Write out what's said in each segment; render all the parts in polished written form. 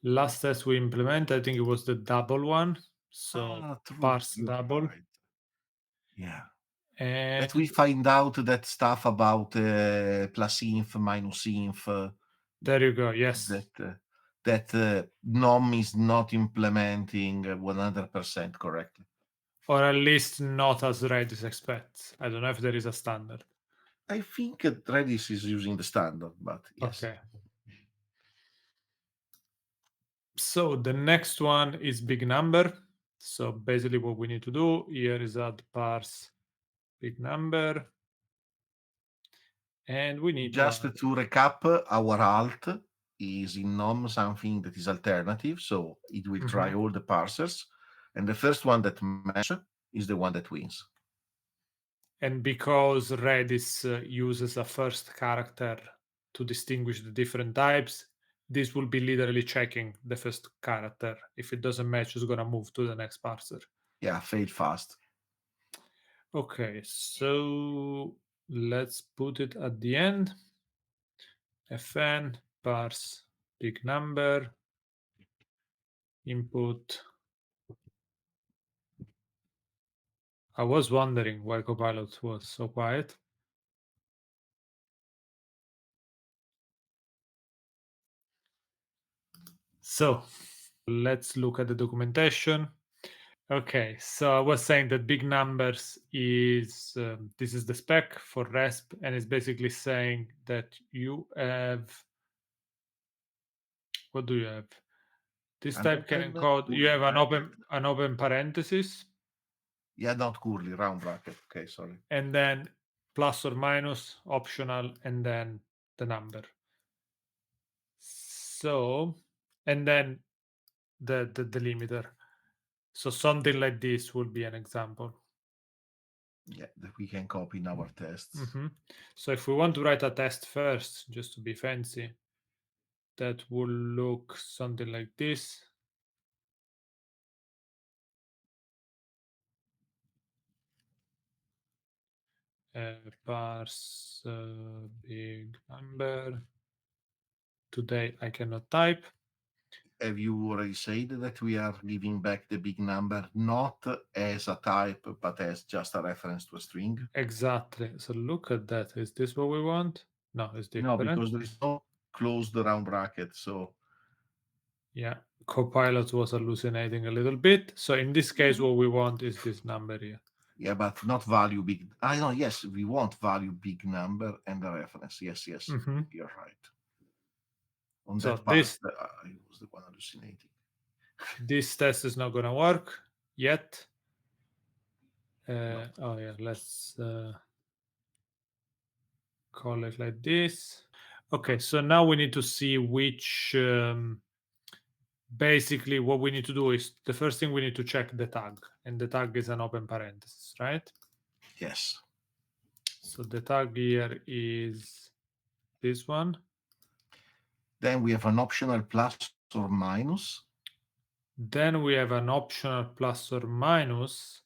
Last test we implemented, I think it was the double one. So True. parse You're double. right. Yeah. And That we find out that stuff about plus inf, minus inf. There you go. Yes. That NOM is not implementing 100% correctly. Or at least not as Redis expects. I don't know if there is a standard. I think Redis is using the standard, but yes. Okay. So the next one is Bignumber. So basically what we need to do here is add parse Bignumber. And we need Just to to recap, our alt is in NOM something that is alternative, so it will try all the parsers, and the first one that matches is the one that wins. And because Redis uses a first character to distinguish the different types, this will be literally checking the first character. If it doesn't match, it's going to move to the next parser. Yeah, fail fast. Okay, so let's put it at the end. Fn parse Bignumber input. I was wondering why Copilot was so quiet. So let's look at the documentation. Okay, so I was saying that Bignumbers is this is the spec for RESP, and it's basically saying that you have, what do you have? This type can encode. You have an open parenthesis. Yeah, not curly, round bracket. Okay, sorry. And then plus or minus optional, and then the number. So, and then the delimiter. So something like this would be an example. Yeah, that we can copy in our tests. So if we want to write a test first, just to be fancy, that will look something like this. Parse Bignumber. Today I cannot type. Have you already said that we are giving back the Bignumber not as a type, but as just a reference to a string? Exactly. So look at that. Is this what we want? No, it's different. No, because there is no closed round bracket. So yeah, Copilot was hallucinating a little bit. So in this case, what we want is this number here. yeah, but not value big. I know. Yes, we want value Bignumber and a reference. Yes, you're right. On So that part, I was the one hallucinating. This test is not going to work yet. Oh yeah, let's call it like this. Okay, so now we need to see which. Basically, what we need to do is the first thing we need to check the tag, and the tag is an open parenthesis, right? Yes. So the tag here is this one. Then we have an optional plus or minus. Then we have an optional plus or minus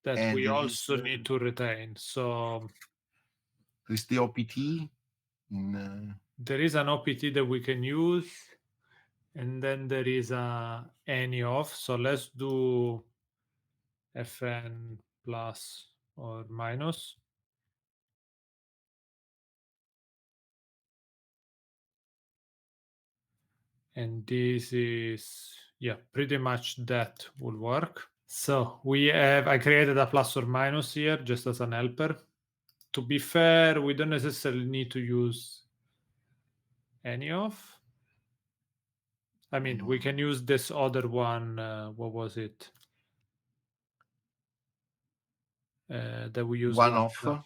that and we also need to retain. So there's the OPT. There is an OPT that we can use, and then there is a any of. So let's do fn plus or minus. And this is, yeah, pretty much that will work. So we have, I created a plus or minus here just as an helper. To be fair, we don't necessarily need to use any of. I mean, we can use this other one. What was it? That we used one last off. time.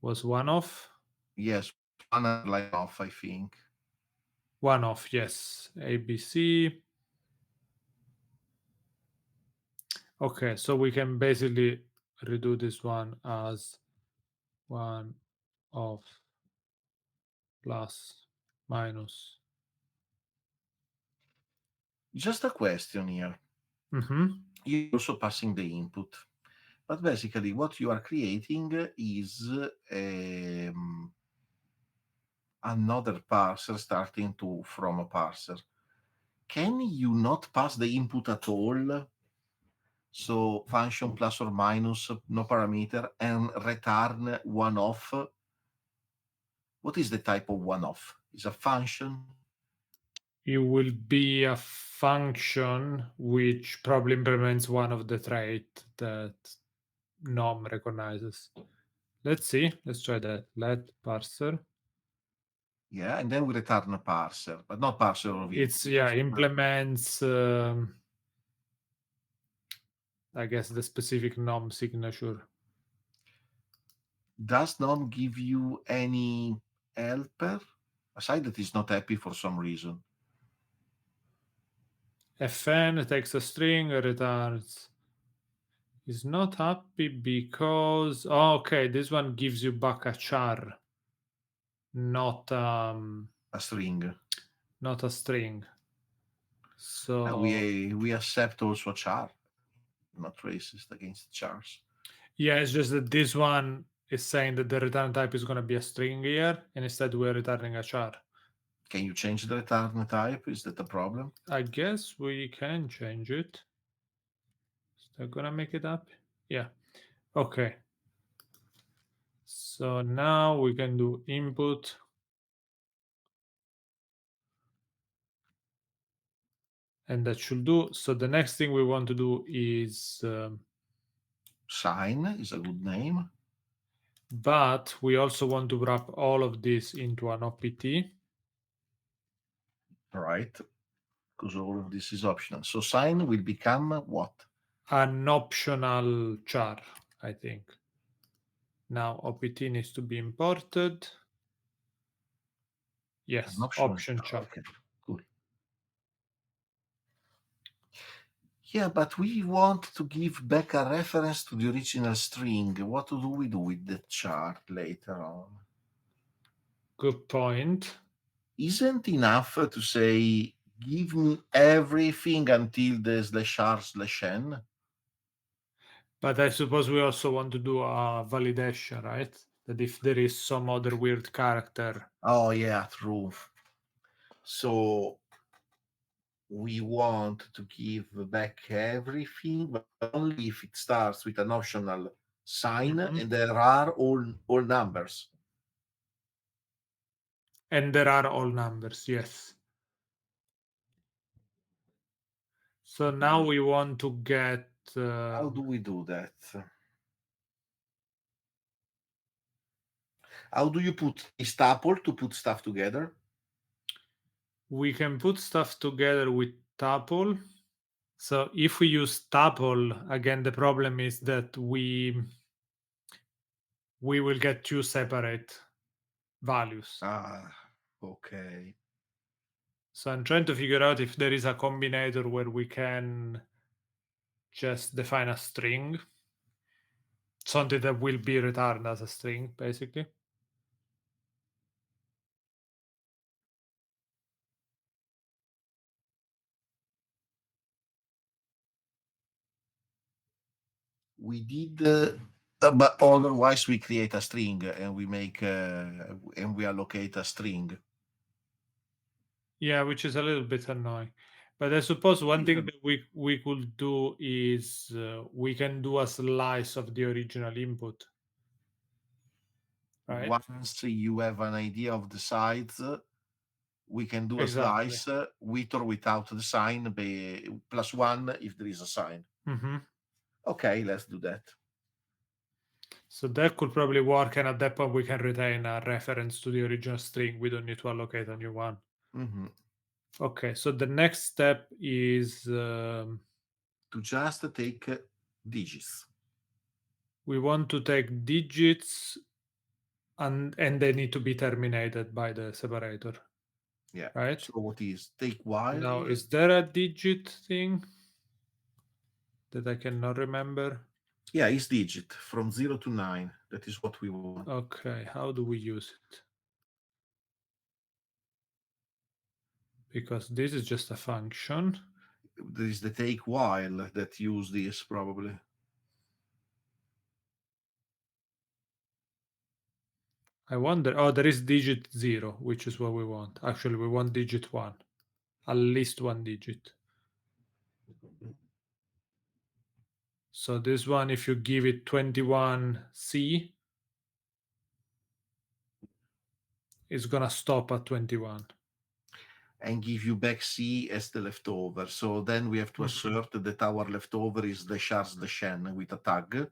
Was one off? Yes, one line off, I think. One off, yes. ABC. Okay, so we can basically redo this one as one off plus minus. Just a question here. You're also passing the input, but basically what you are creating is another parser starting from a parser. Can you not pass the input at all? So function plus or minus, no parameter, and return one off. What is the type of one off? Is a function? It will be a function which probably implements one of the trait that nom recognizes. Let's see. Let's try that. Let parser. Yeah, and then we return a parser, but not parser of input. It's implements I guess the specific nom signature. Does nom give you any helper? Aside that is not happy for some reason. Fn takes a string, returns. Is not happy because okay, this one gives you back a char, not a string. Not a string. So we accept also a char. Not racist against chars. yeah, it's just that this one is saying that the return type is going to be a string here, and instead we're returning a char. Can you change the return type? Is that a problem? I guess we can change it. Is that going to make it up? Yeah. Okay. So now we can do input. And that should do. So the next thing we want to do is Sign is a good name. but we also want to wrap all of this into an OPT. Right. Because all of this is optional. So sign will become what? An optional char, I think. Now OPT needs to be imported. Yes, option char. Okay, cool. Yeah, but we want to give back a reference to the original string. What do we do with the chart later on? Good point. Isn't enough to say, give me everything until the /r/n? But I suppose we also want to do a validation, right? That if there is some other weird character. Oh, yeah, true. So we want to give back everything, but only if it starts with an optional sign and there are all numbers. And there are all numbers, yes. So now we want to get... How do we do that? How do you put this tuple to put stuff together? We can put stuff together with tuple. So if we use tuple, again, the problem is that we will get two separate values. Ah, okay. So I'm trying to figure out if there is a combinator where we can just define a string, something that will be returned as a string, basically. We did, but otherwise we create a string and we make and we allocate a string. Yeah, which is a little bit annoying. But I suppose one thing that we could do is we can do a slice of the original input. Right? Once you have an idea of the size, we can do a slice with or without the sign, +1 if there is a sign. Okay, let's do that. So that could probably work, and at that point we can retain a reference to the original string. We don't need to allocate a new one. Okay, so the next step is to just take digits. We want to take digits and they need to be terminated by the separator. Yeah. Right? So what is take while? Now, is there a digit thing that I cannot remember? Yeah, it's digit from 0 to 9. That is what we want. Okay, how do we use it? Because this is just a function. There is the take while that use this probably. I wonder, oh, there is digit 0, which is what we want. Actually, we want digit 1, at least one digit. So this one, if you give it 21C, it's gonna stop at 21. And give you back C as the leftover. So then we have to assert that our leftover is the shards the shen with a tag.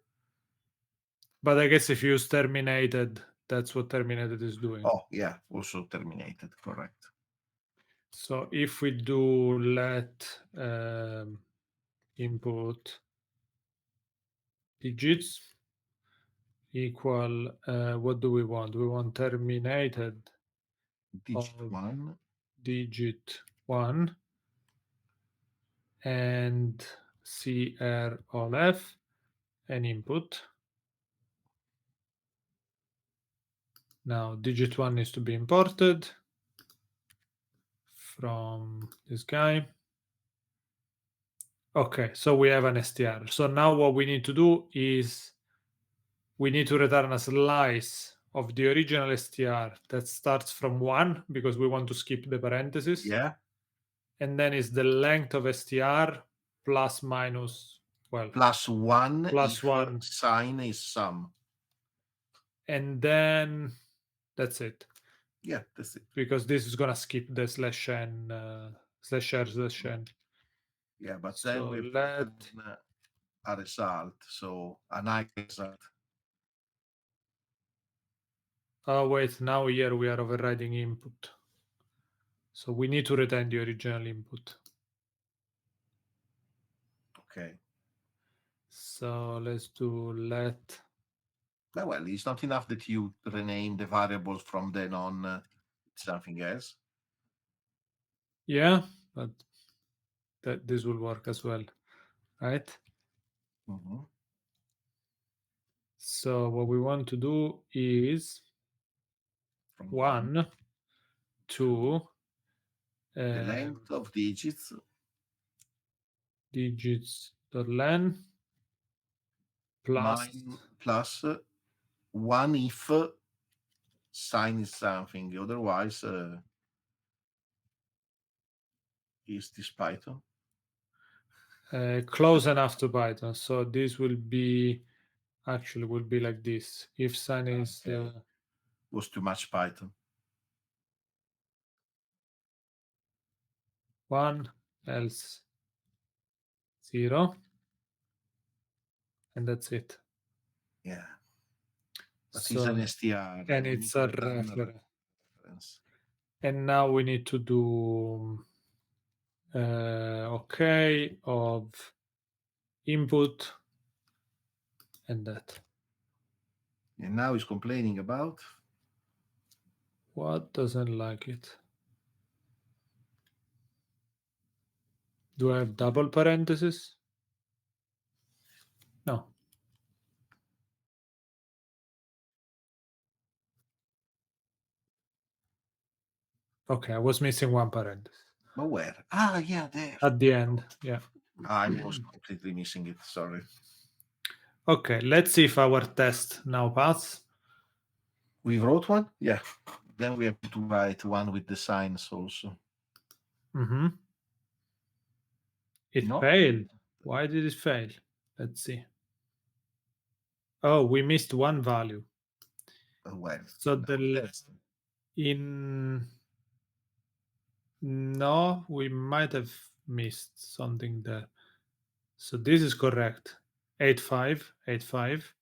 But I guess if you use terminated, that's what terminated is doing. Oh, yeah, also terminated, correct. So if we do let input digits equal, what do we want? We want terminated Digit of 1. digit 1 and CR all F and input. Now digit 1 needs to be imported from this guy. Okay, so we have an str. So now what we need to do is we need to return a slice of the original str that starts from 1 because we want to skip the parentheses. Yeah. And then is the length of str plus minus, well, plus 1 plus if 1. Sign is sum. And then that's it. Yeah, that's it. Because this is gonna skip the /n /r/n. Yeah, but So then we let a result, so a nice result. oh wait, now here we are overriding input. So we need to return the original input. Okay. So let's do let. Well, it's not enough that you rename the variables from then on something else. Yeah, but this will work as well, right? Mm-hmm. So what we want to do is From 1 to the length of digits digits.len plus 1 if sign is something. Otherwise, is this Python? Close enough to Python. So this will be actually will be like this. If sign is was too much Python. 1 else 0, and that's it. Yeah. But So, it's an str. and it's a reference. And now we need to do okay of input and that. And now he's complaining about What doesn't like it? Do I have double parentheses? No. Okay, I was missing one parenthesis. But where? Ah, yeah, there. At the end, yeah. I was completely missing it. Sorry. Okay, let's see if our test now passes. We wrote one? Yeah. Then we have to write one with the signs also. Mm-hmm. It failed. Why did it fail? Let's see. Oh, we missed one value. Well, So no, we might have missed something there. So this is correct. 8585.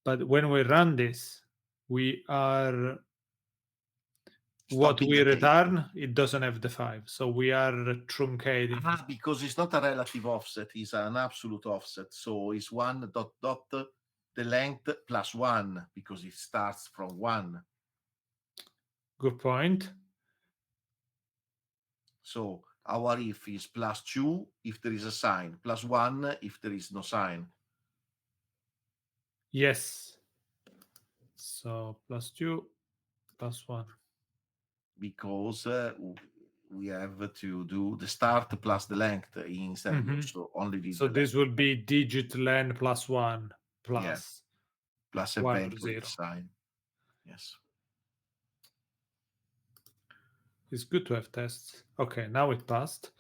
But when we run this, we are what we return, it doesn't have the 5. So we are truncating. Because it's not a relative offset, it's an absolute offset. So it's 1 dot dot the length plus 1 because it starts from 1. Good point. So our if is plus 2 if there is a sign, plus 1 if there is no sign. Yes. So plus 2, plus 1. Because we have to do the start plus the length instead. So only did so this will be digit len plus 1 plus plus 1 or eventually 0. sign. Yes. It's good to have tests. Okay, now it passed.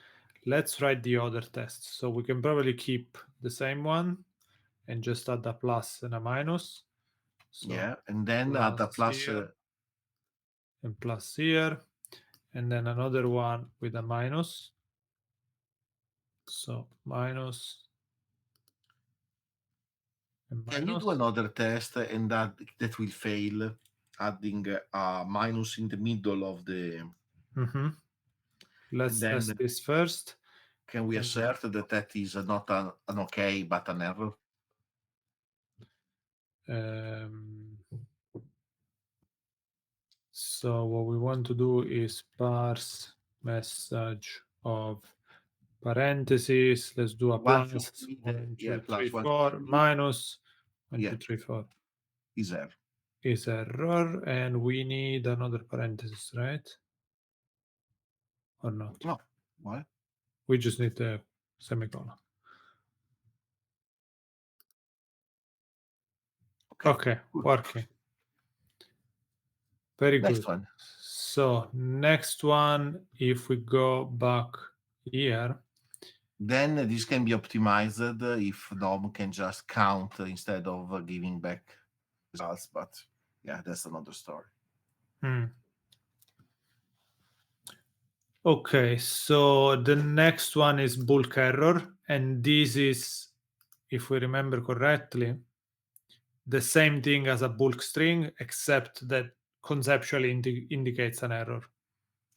Let's write the other tests. So we can probably keep the same one and just add a plus and a minus. So yeah, and then add a plus here and plus here, and then another one with a minus. So minus and minus. Can you do another test and that will fail, adding a minus in the middle of the... Let's test this first. Can we assert that that is not an okay, but an error? So what we want to do is parse message of parentheses. Let's do a One, plus. two, three, 1, 2, plus 3, one, 4 two, three. minus 1, Yeah. 2, 3, 4 Is error. is error, and we need another parenthesis, right? Or not? No. Why? We just need the semicolon. Okay, working. Very good. Next one. So next one, if we go back here, then this can be optimized if DOM can just count instead of giving back results. But yeah, that's another story. Okay, so the next one is bulk error, and this is, if we remember correctly, the same thing as a bulk string, except that conceptually indicates an error.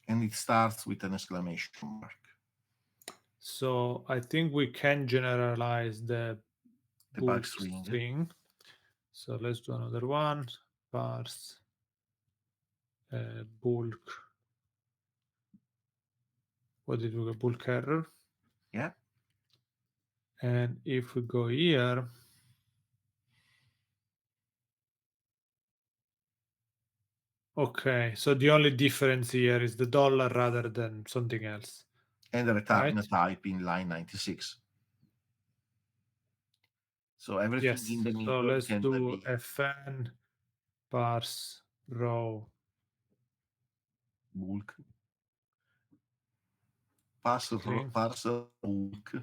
And it starts with an exclamation mark. So I think we can generalize the bulk string. So let's do another one. Parse bulk. What did we get? Bulk error. Yeah. And if we go here, okay, so the only difference here is the dollar rather than something else. And the return type in line 96. So everything in the middle. So let's can do be fn parse row bulk. Parse bulk.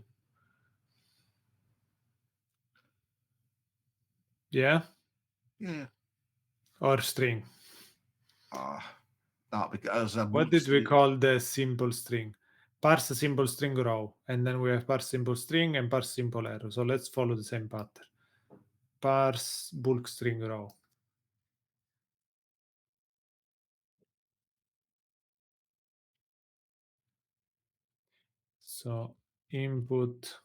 Yeah. Yeah. Or string. No, because What did we call the simple string? Parse simple string row, and then we have parse simple string and parse simple arrow. So let's follow the same pattern. Parse bulk string row. So input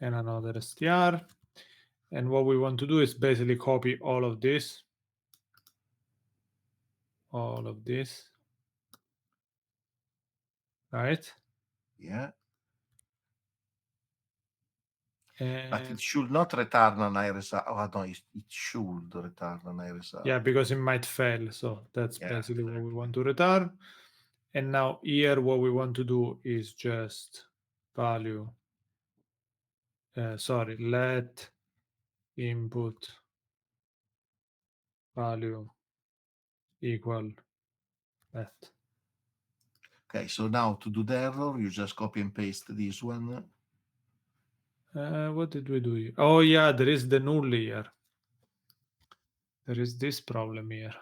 and another str. And what we want to do is basically copy all of this. All of this. Right? Yeah. And but it should not return an result. Oh, no, it should return an result. Yeah, because it might fail. So that's basically what we want to return. And now here, what we want to do is just value. Let input value equal that. Okay, so now to do the error, you just copy and paste this one. What did we do here? Oh yeah, there is the null here. There is this problem here.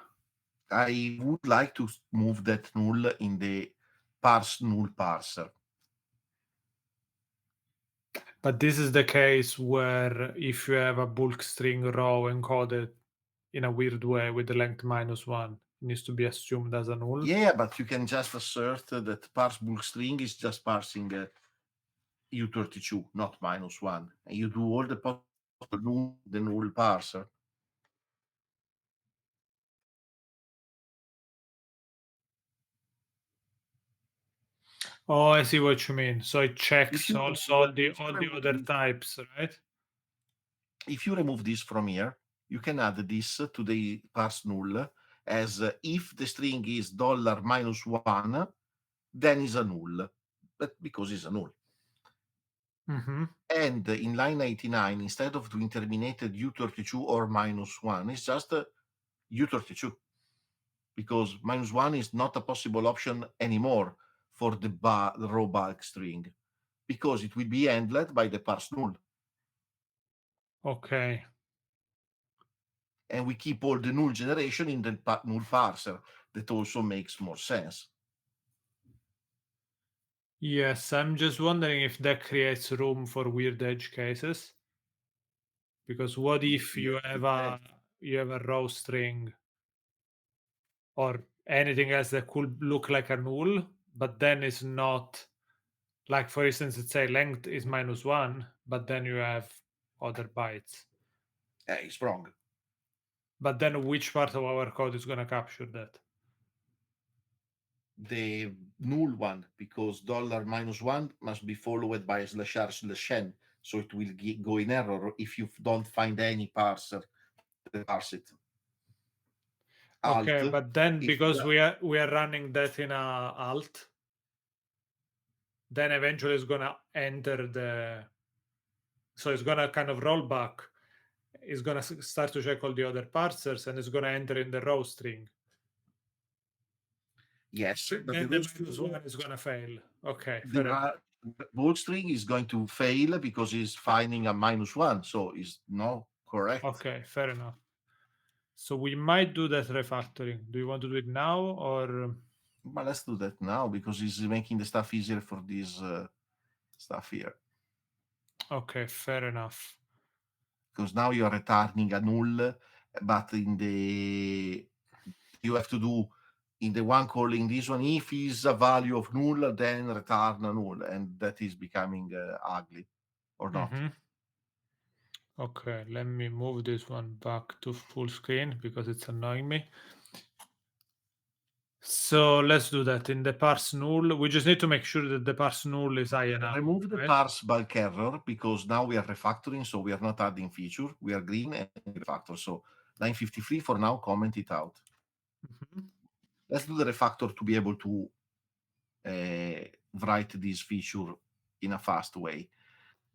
I would like to move that null in the parse null parser. But this is the case where if you have a bulk string row encoded in a weird way with the length -1, it needs to be assumed as a null. Yeah, but you can just assert that parse bulk string is just parsing U32, not -1. And you do all the possible the null parser. Oh, I see what you mean. So it checks also all the other types, right? If you remove this from here, you can add this to the parse null as if the string is $-1, then is a null, but because it's a null. And in line 89, instead of doing terminated U32 or -1, it's just U32, because -1 is not a possible option anymore for the raw bulk string, because it will be handled by the parse null. Okay. And we keep all the null generation in the null parser. That also makes more sense. Yes, I'm just wondering if that creates room for weird edge cases. Because what if you have a raw string or anything else that could look like a null, but then it's not, like for instance, let's say length is -1, but then you have other bytes. It's wrong. But then which part of our code is going to capture that? The null one, because $-1 must be followed by /r/n, so it will go in error if you don't find any parser to parse it. Okay, Alt, but then if because we are running that in a alt, then eventually it's going to enter the, so it's going to kind of roll back. It's going to start to check all the other parsers and it's going to enter in the raw string. yes, but Then the -1 is going to fail. Okay, fair enough. the bulk string is going to fail because it's finding a -1, so it's not correct. Okay, fair enough. So we might do that refactoring. Do you want to do it now or? But let's do that now because it's making the stuff easier for this stuff here. Okay, fair enough. Because now you're returning a null, but you have to do in the one calling this one, if is a value of null, then return a null, and that is becoming ugly, or not. Okay, let me move this one back to full screen because it's annoying me. So let's do that. In the parse null, we just need to make sure that the parse null is high enough. Remove the right? parse bulk error because now we are refactoring, so we are not adding feature. We are green and refactor. So line 53 for now, comment it out. Let's do the refactor to be able to write this feature in a fast way.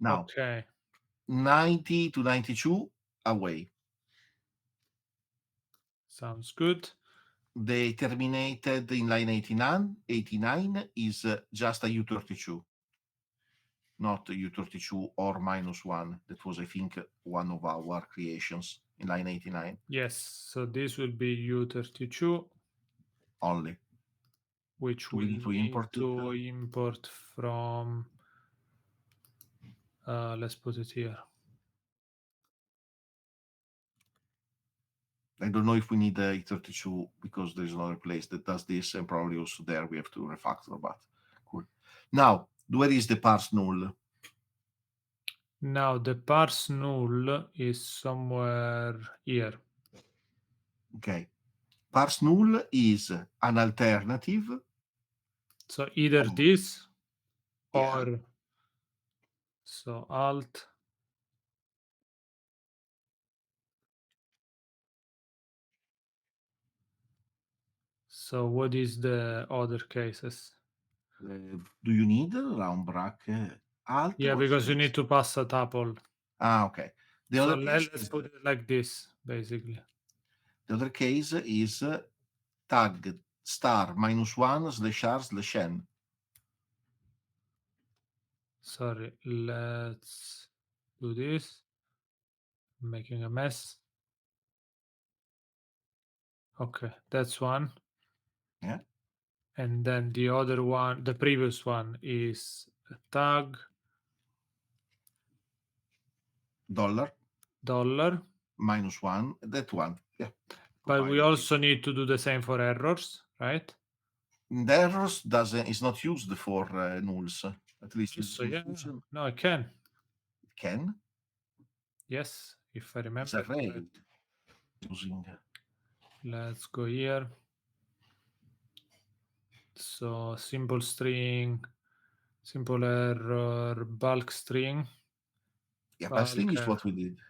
Now, Okay. 90 to 92 away. Sounds good. The terminated in line 89 is just a U32, not a U32 or -1. That was, I think, one of our creations in line 89. Yes, so this will be U32 only. which Do we need to need import to it? import from, let's put it here. I don't know if we need a 32 because there's another place that does this, and probably also there we have to refactor, but cool. Now, where is the parse null? Now the parse null is somewhere here. Okay. Parse null is an alternative. So either this or, Yeah. so alt. So what is the other cases? Do you need round bracket alt? Yeah, What's because you this? need to pass a tuple. Okay. The So other case let's is, put it like this, basically. the other case is tag star -1/r/n. Sorry, let's do this. I'm making a mess. Okay, that's one. Yeah. And then the other one, the previous one is a tag $, $. -1, that one. Yeah. But we Provided also need to do the same for errors, right? the errors is not used for nulls, at least in So the yeah, function. no, I can. It can. Yes, if I It's remember array correctly. using. Let's go here. So simple string, simple error, bulk string. Yeah, bulk string is error. what we did.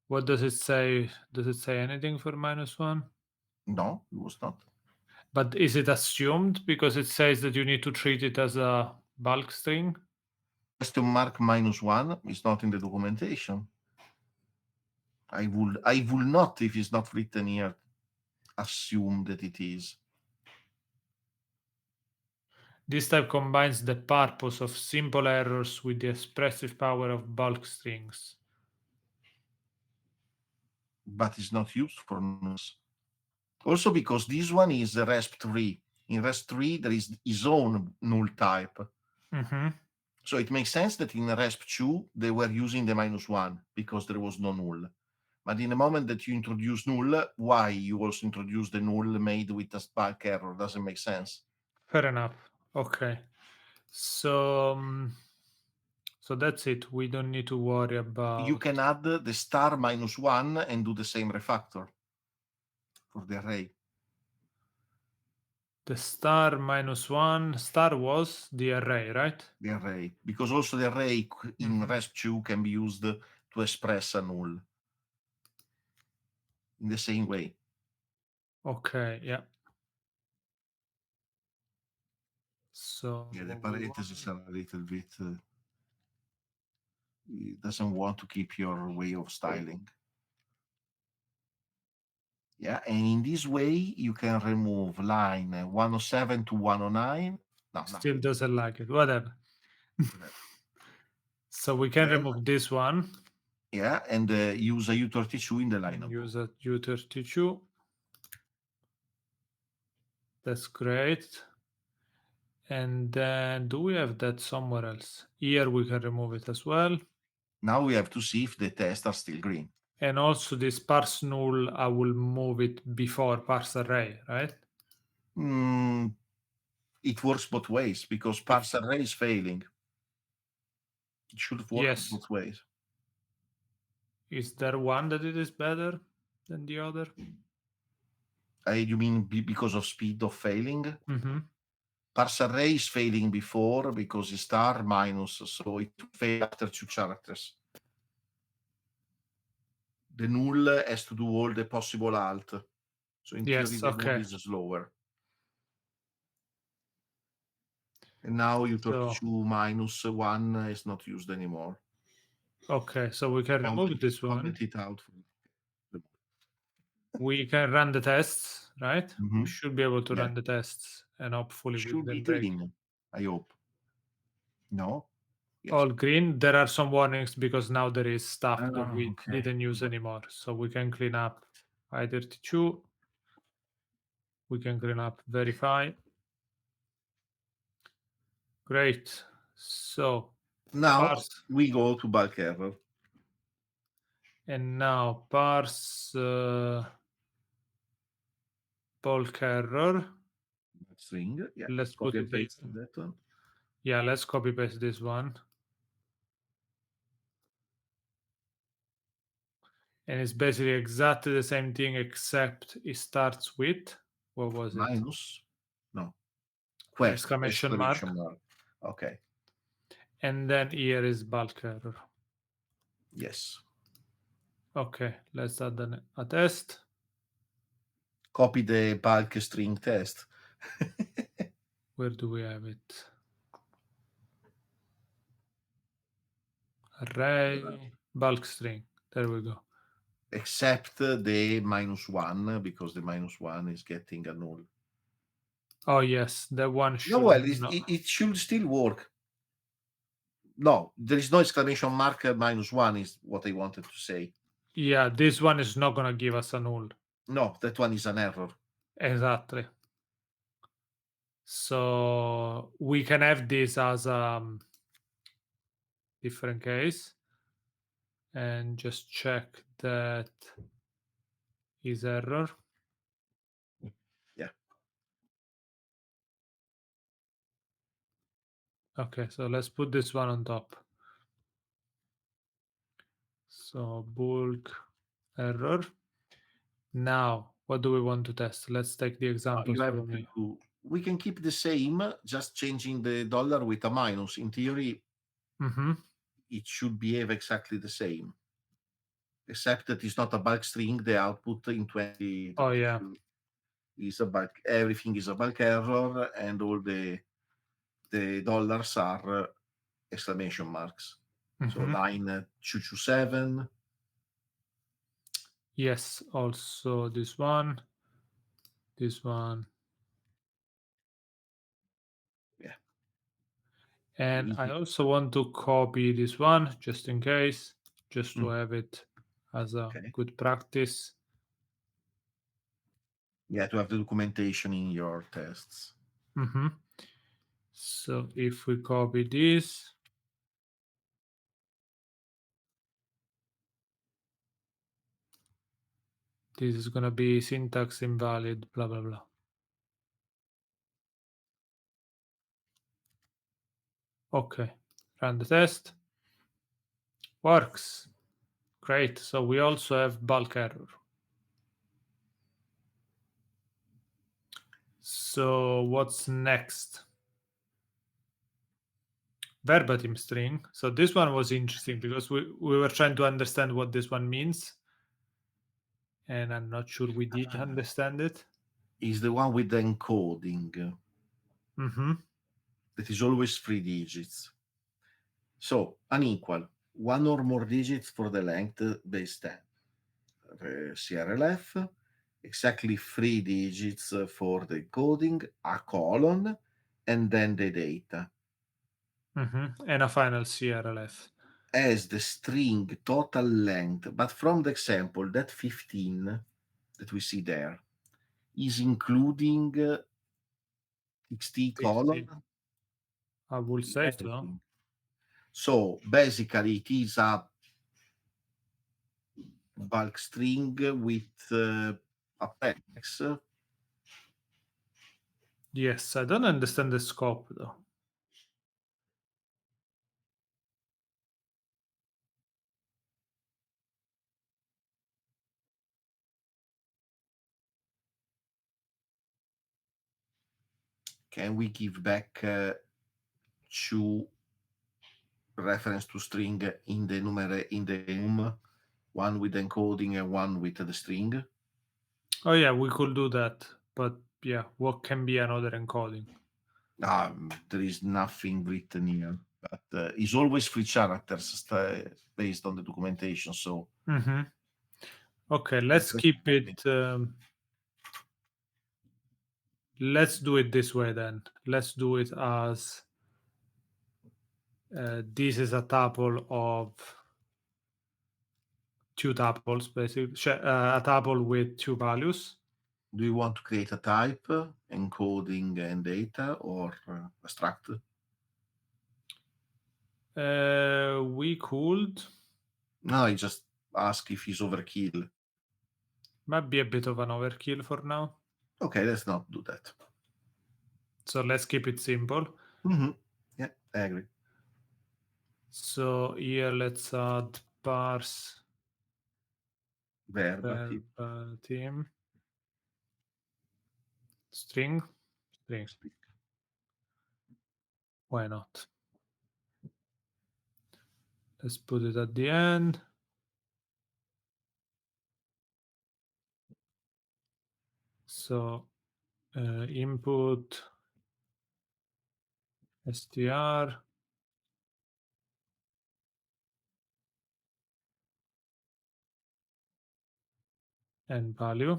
What does it say? Does it say anything for -1? No, it was not. But is it assumed because it says that you need to treat it as a bulk string? question mark -1 is not in the documentation. I will not, if it's not written here, assume that it is. This type combines the purpose of simple errors with the expressive power of bulk strings. But it's not used for nulls. Also because this one is a RESP3. In RESP3, there is its own null type. So it makes sense that in RESP2, they were using the -1 because there was no null. But in the moment that you introduce null, why you also introduce the null made with a bulk error? Doesn't make sense. Fair enough. Okay. So, so that's it. We don't need to worry about... You can add the star -1 and do the same refactor for the array. The star -1, star was the array, right? The array, because also the array in RESP2 can be used to express a null in the same way. Okay, yeah. So Yeah, the parentheses are a little bit. It doesn't want to keep your way of styling. Yeah, and in this way you can remove line 107 to 109. No, still nothing. doesn't like it. Whatever. So we can remove this one. Yeah, and use a U32 in the line of use a U32. That's great. And then do we have that somewhere else? Here we can remove it as well. Now we have to see if the tests are still green. And also this parse null, I will move it before parse array, right? It works both ways because parse array is failing. It should work both ways. Is there one that it is better than the other? You mean because of speed of failing? Parse array is failing before because it's star minus, so it fails after 2 characters. The null has to do all the possible alt. So in theory, the null is slower. And now U32 -1 is not used anymore. Okay, so we can remove this one. Comment it out. We can run the tests, right? We should be able to run the tests, and hopefully we should be break. green, I hope. No? Yes. All green. There are some warnings because now there is stuff that we okay. didn't use anymore. So we can clean up I32. We can clean up verify. Great. So now we go to bulk error. And now parse bulk error. String. Yeah. Let's put it paste that one. Yeah, let's copy paste this one. And it's basically exactly the same thing, except it starts with, what was it? Minus? No. Exclamation mark. Okay. And then here is bulk error. Yes. Okay, let's add a test. Copy the bulk string test. Where do we have it? Array, bulk string. There we go. Except the -1, because the -1 is getting a null. Oh, yes, that one should. No, well, it should still work. No, there is no exclamation mark -1 is what I wanted to say. Yeah, this one is not going to give us a null. No, that one is an error. Exactly. So we can have this as a different case and just check that is error. Yeah. Okay, so let's put this one on top. So bulk error. Now, what do we want to test? Let's take the example. We can keep the same, just changing the dollar with a minus. In theory, it should behave exactly the same, except that it's not a bulk string. The output in 20. Oh yeah, is a bulk. Everything is a bulk error, and all the dollars are exclamation marks. So Mhm. line 227. Yes, also this one. Yeah. And I Easy. also want to copy this one just in case, just to Mm, have it as a okay. good practice. Yeah, to have the documentation in your tests. Mm-hmm. So if we copy this, this is going to be syntax invalid, blah, blah, blah. Okay, run the test. Works. Great. So we also have bulk error. So what's next? Verbatim string. So this one was interesting because we were trying to understand what this one means. And I'm not sure we did understand it. Is the one with the encoding. Mm-hmm. That is always 3 digits. So unequal, 1 or more digits for the length base 10. CRLF, exactly 3 digits for the encoding, a colon, and then the data. Mm-hmm. And a final CRLF. As the string total length, but from the example, that 15 that we see there is including 60 colon. I would say so. Everything. So basically, it is a bulk string with a prefix. Yes, I don't understand the scope though. Can we give back two reference to string in the in the one with encoding and one with the string? Oh yeah, we could do that. But yeah, what can be another encoding? There is nothing written here, but it's always 3 characters based on the documentation. So Mm-hmm. Okay, let's keep it. Let's do it this way then. Let's do it as this is a tuple of 2 tuples, basically. A tuple with 2 values. do you want to create a type, encoding and data, or a struct? We could. No, I just ask if it's overkill. Might be a bit of an overkill for now. Okay, let's not do that. So let's keep it simple. Mm-hmm. Yeah, I agree. So here let's add parse Verbatim. verbatim string. Why not? Let's put it at the end. So input str and value.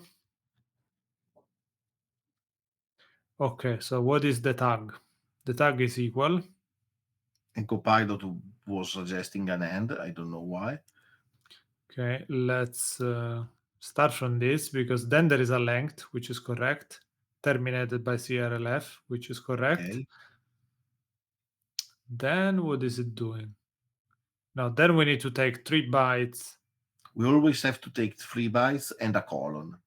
Okay, so what is the tag? The tag is equal. And Copilot was suggesting an end. I don't know why. Okay, let's start from this because then there is a length, which is correct, terminated by CRLF, which is correct. Okay. Then what is it doing? Now, then we need to take 3 bytes. We always have to take 3 bytes and a colon.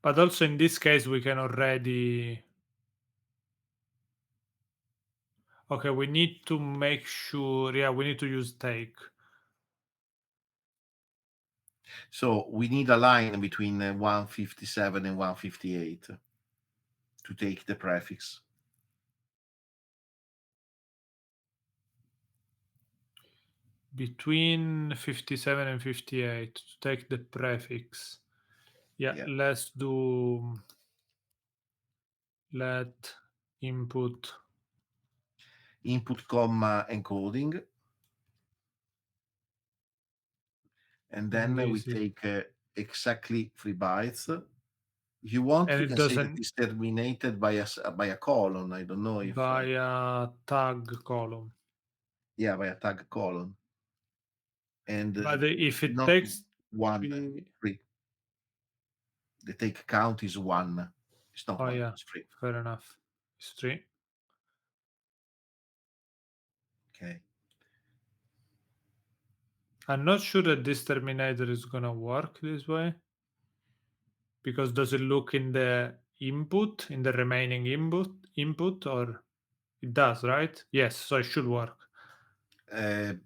But also in this case, we can already. Okay, we need to make sure. Yeah, we need to use take. So we need a line between 157 and 158 to take the prefix. Between 57 and 58 to take the prefix. Yeah, let's do let input. input comma encoding. And then we take exactly 3 bytes. If you want, And you it can say that doesn't it's terminated by a colon. I don't know if by a tag column. yeah, by a tag colon. And But if it not takes 1, 3, 3. The take count is 1. It's not 1, yeah, it's 3. fair enough. It's 3. Okay. I'm not sure that this terminator is gonna work this way, because does it look in the input, in the remaining input, or it does, right? Yes, so it should work.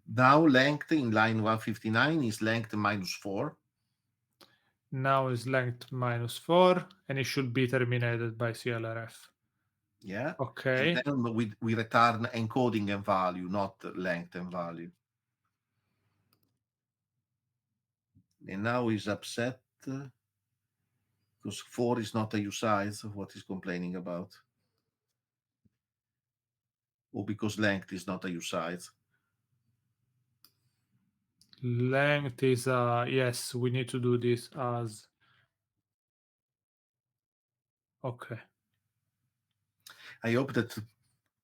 Now length in line 159 is length -4. Now is length -4, and it should be terminated by CLRF. Yeah. Okay. And then we return encoding and value, not length and value. And now he's upset because 4 is not a usize. What he's complaining about? Or because length is not a usize. Length is yes, we need to do this as okay. I hope that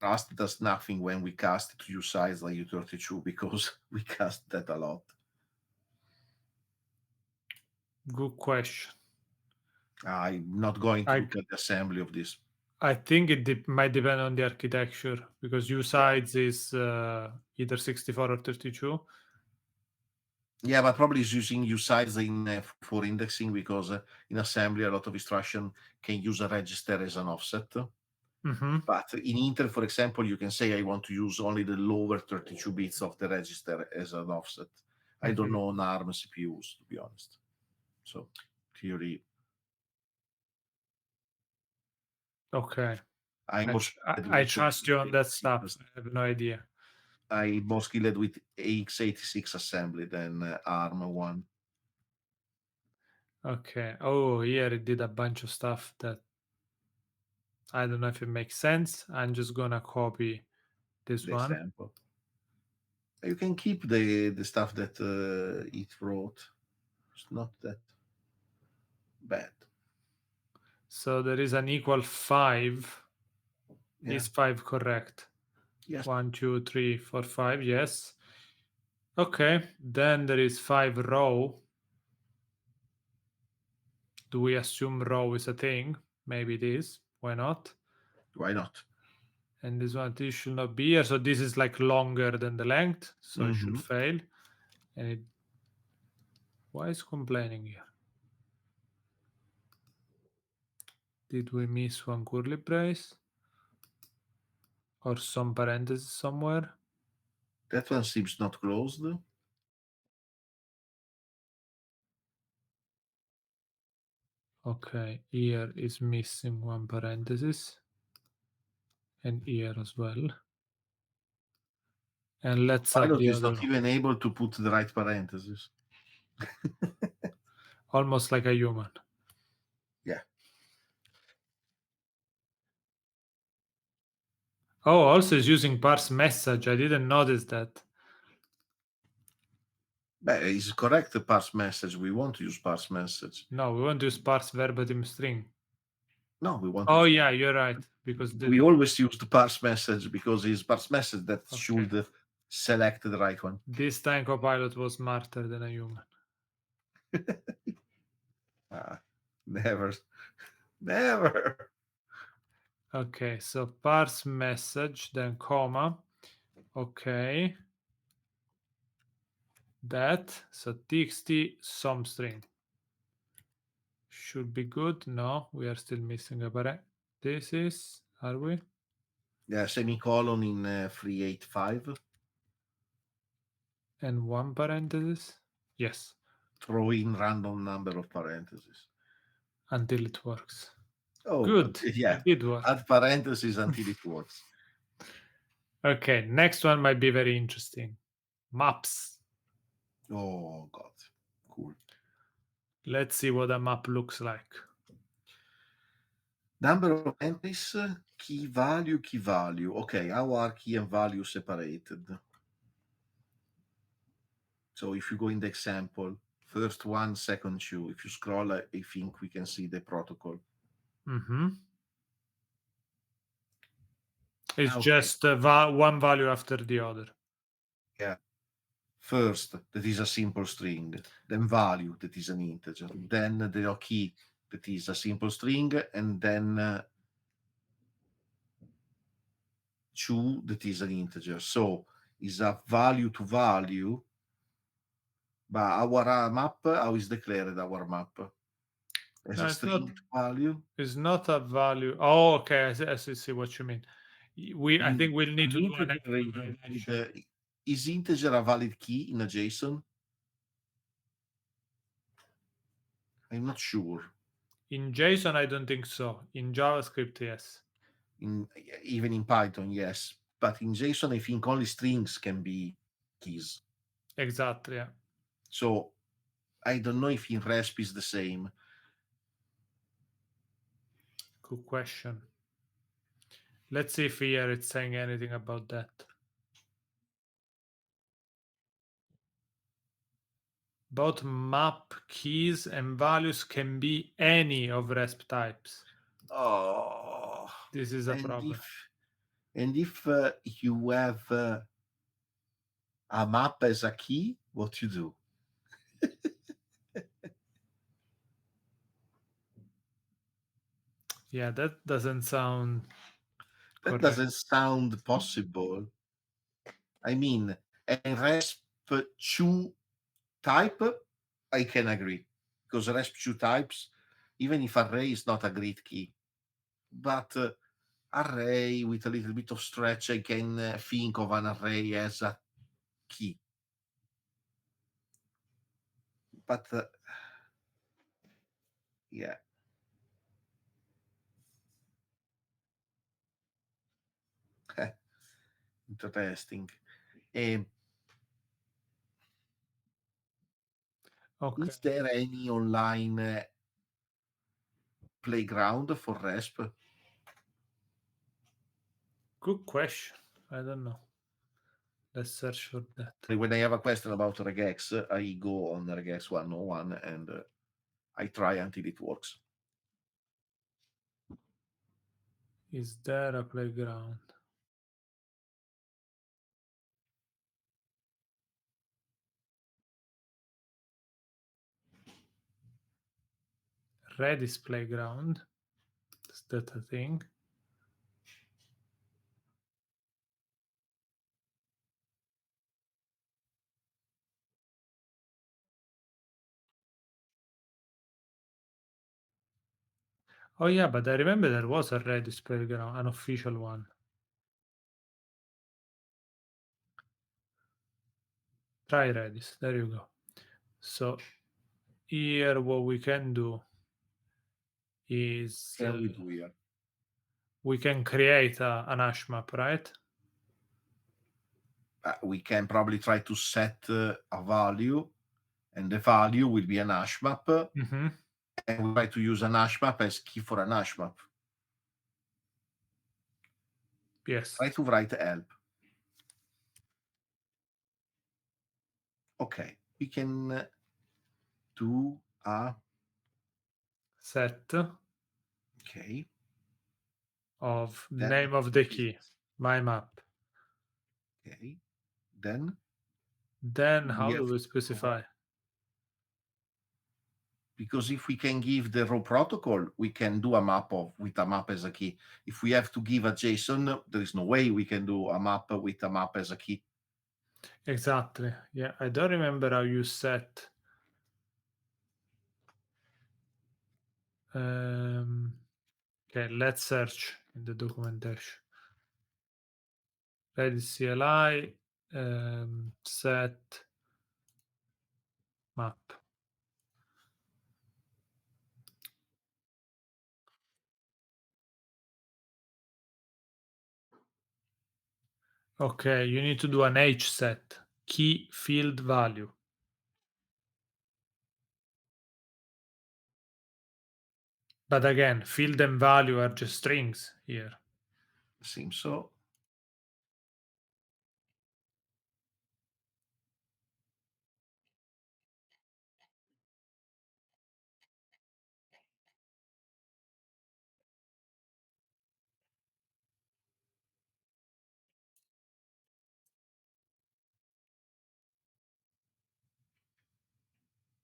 Rust does nothing when we cast to usize like U32 because we cast that a lot. Good question. I'm not going to look at the assembly of this. I think it might depend on the architecture, because usize is either 64 or 32. Yeah, but probably is using usize in for indexing because in assembly a lot of instruction can use a register as an offset. Mm-hmm. But in Intel, for example, you can say I want to use only the lower 32 bits of the register as an offset. I don't know on ARM CPUs, to be honest. So, theory. Okay. I trust you on that stuff. I have no idea. I'm more skilled with x86 assembly than ARM one. Okay. Oh, here it did a bunch of stuff that I don't know if it makes sense. I'm just gonna copy this The one. example. You can keep the stuff that it wrote. It's not that bad. So there is an equal 5. Yeah. Is 5 correct? Yes. 1, 2, 3, 4, 5. Yes. Okay. Then there is 5 row. Do we assume row is a thing? Maybe it is. Why not? Why not? And this should not be here. So this is like longer than the length. So it should fail. And why is complaining here? Did we miss one curly brace? Or some parentheses somewhere? That one seems not closed. Okay, here is missing one parenthesis. And here as well. And let's add Pilot the is other not one. even able to put the right parentheses. Almost like a human. Yeah. Oh, also is using parse message. I didn't notice that. But it's correct, the parse message. We want to use parse message. No, we want to use parse verbatim string. No, we want Oh, to yeah, you're right. Because we always use the parse message because it's parse message that should select the right one. This time Copilot was smarter than a human. Never. Never. Okay, so parse message, then comma. Okay. That, so txt some string. Should be good. No, we are still missing a parenthesis. Are we? Yeah, semicolon in 385. And one parenthesis? Yes. Throw in random number of parentheses. Until it works. Oh, Good. yeah. It did work. Add parentheses until it works. Okay, next one might be very interesting. Maps. Oh, God. Cool. Let's see what a map looks like. Number of entries key value. Okay, how are key and value separated? So if you go in the example, first one, second two, if you scroll, I think we can see the protocol. It's Okay. just one value after the other. Yeah. First, that is a simple string, then value, that is an integer, then the key, that is a simple string, and then two, that is an integer. So is a value to value, but our map, how is declared our map? As No, a string to value? It's not a value. Oh, okay. I see what you mean. I think we'll need to do an explanation. Is integer a valid key in a JSON? I'm not sure. In JSON, I don't think so. In JavaScript, yes. Even in Python, yes. But in JSON, I think only strings can be keys. Exactly. Yeah. So I don't know if in RESP is the same. Good question. Let's see if here it's saying anything about that. Both map keys and values can be any of RESP types. Oh, This is a problem. If you have a map as a key, what you do? Yeah, that doesn't sound That correct. doesn't sound possible. I mean, in RESP 2 type, I can agree, because RESP 2 types, even if array is not a great key, but array with a little bit of stretch, I can think of an array as a key. But yeah. Interesting. Okay. Is there any online playground for RESP? Good question. I don't know. Let's search for that. When I have a question about regex, I go on regex 101 and I try until it works. Is there a playground? Redis playground? Is that a thing? Oh yeah, but I remember there was a Redis playground, an official one. Try Redis. There you go. So here what we can do is Can we do here? we can create an hash map, right? We can probably try to set a value, and the value will be an hash map, Mm-hmm. and we try to use an hash map as key for an hash map. Yes. Try to write help. Okay, we can do a Set okay. of Then name of the key, my map. okay. Then How we do have we specify? because if we can give the raw protocol, we can do a map with a map as a key. If we have to give a JSON, there is no way we can do a map with a map as a key. Exactly. Yeah, I don't remember how you set. Okay, let's search in the documentation. Redis CLI set map. Okay, you need to do an H set, key field value. But again, field and value are just strings here. Seems so.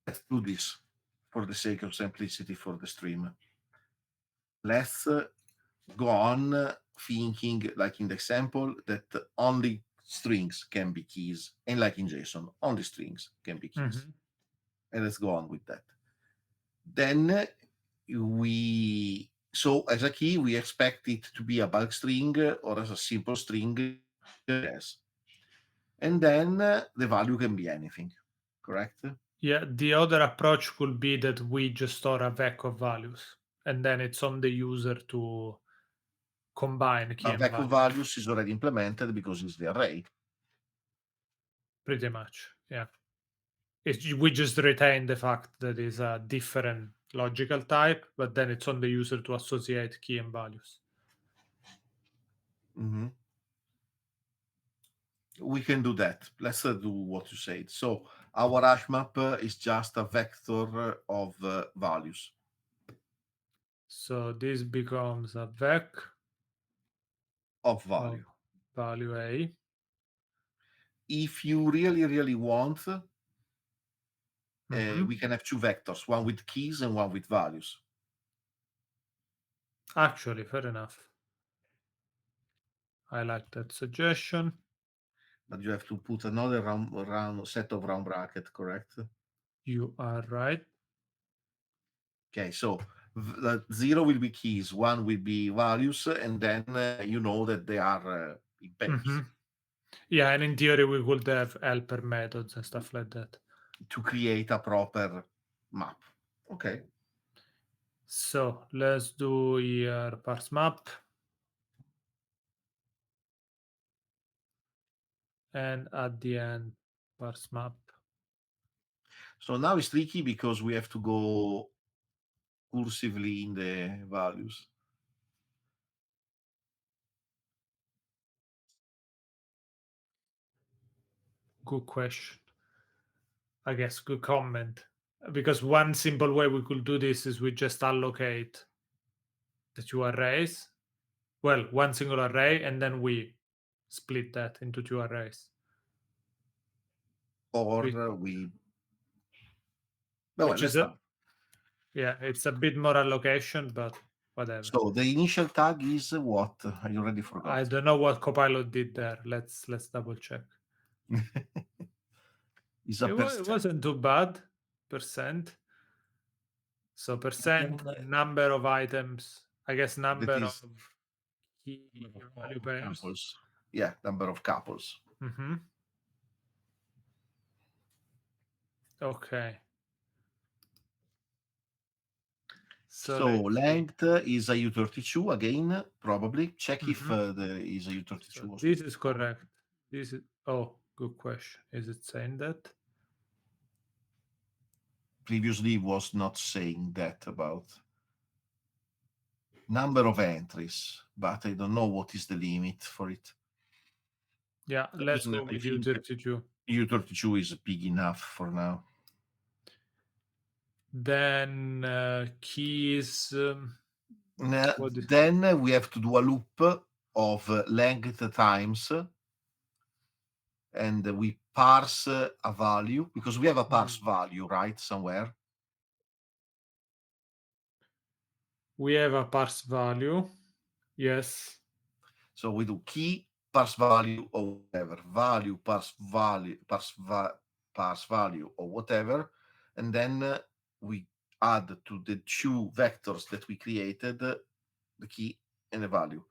Let's do this for the sake of simplicity for the stream. Let's go on thinking, like in the example, that only strings can be keys, and like in JSON, only strings can be keys. And let's go on with that. Then so as a key, we expect it to be a bulk string or as a simple string, yes. And then the value can be anything, correct? Yeah, the other approach could be that we just store a vec of values, and then it's on the user to combine key and Vec of value. values is already implemented because it's the array. Pretty much, yeah. We just retain the fact that it's a different logical type, but then it's on the user to associate key and values. We can do that. Let's do what you said. So our hash map is just a vector of values. So this becomes a vec of value. Value A. If you really want, we can have two vectors, one with keys and one with values. Actually, fair enough. I like that suggestion. But you have to put another set of round bracket, correct? You are right. Okay, so 0 will be keys, 1 will be values, and then you know that they are in pairs. Yeah, and in theory, we could have helper methods and stuff like that to create a proper map. Okay. So let's do here parse map. And at the end, parse map. So now it's tricky because we have to go cursively in the values. Good question. I guess good comment. Because one simple way we could do this is we just allocate the two arrays. Well, one single array, and then we split that into two arrays. Or which is yeah, it's a bit more allocation, but whatever. So the initial tag is what? I already forgot. I don't know what Copilot did there. Let's double check. It wasn't too bad. Percent. So percent number of items. I guess number of key value pairs. Couples. Yeah, number of couples. Okay. So length is a U32 again, probably. Check if there is a U32. So this is correct. This is good question. Is it saying that? Previously was not saying that about number of entries, but I don't know what is the limit for it. Yeah, let's go with U32. U32 is big enough for now. Then keys. Then we have to do a loop of length times, and we parse a value because we have a parse value, right, somewhere. We have a parse value. Yes. So we do key parse value or whatever, value parse value or whatever, and then we add to the two vectors that we created the key and the value,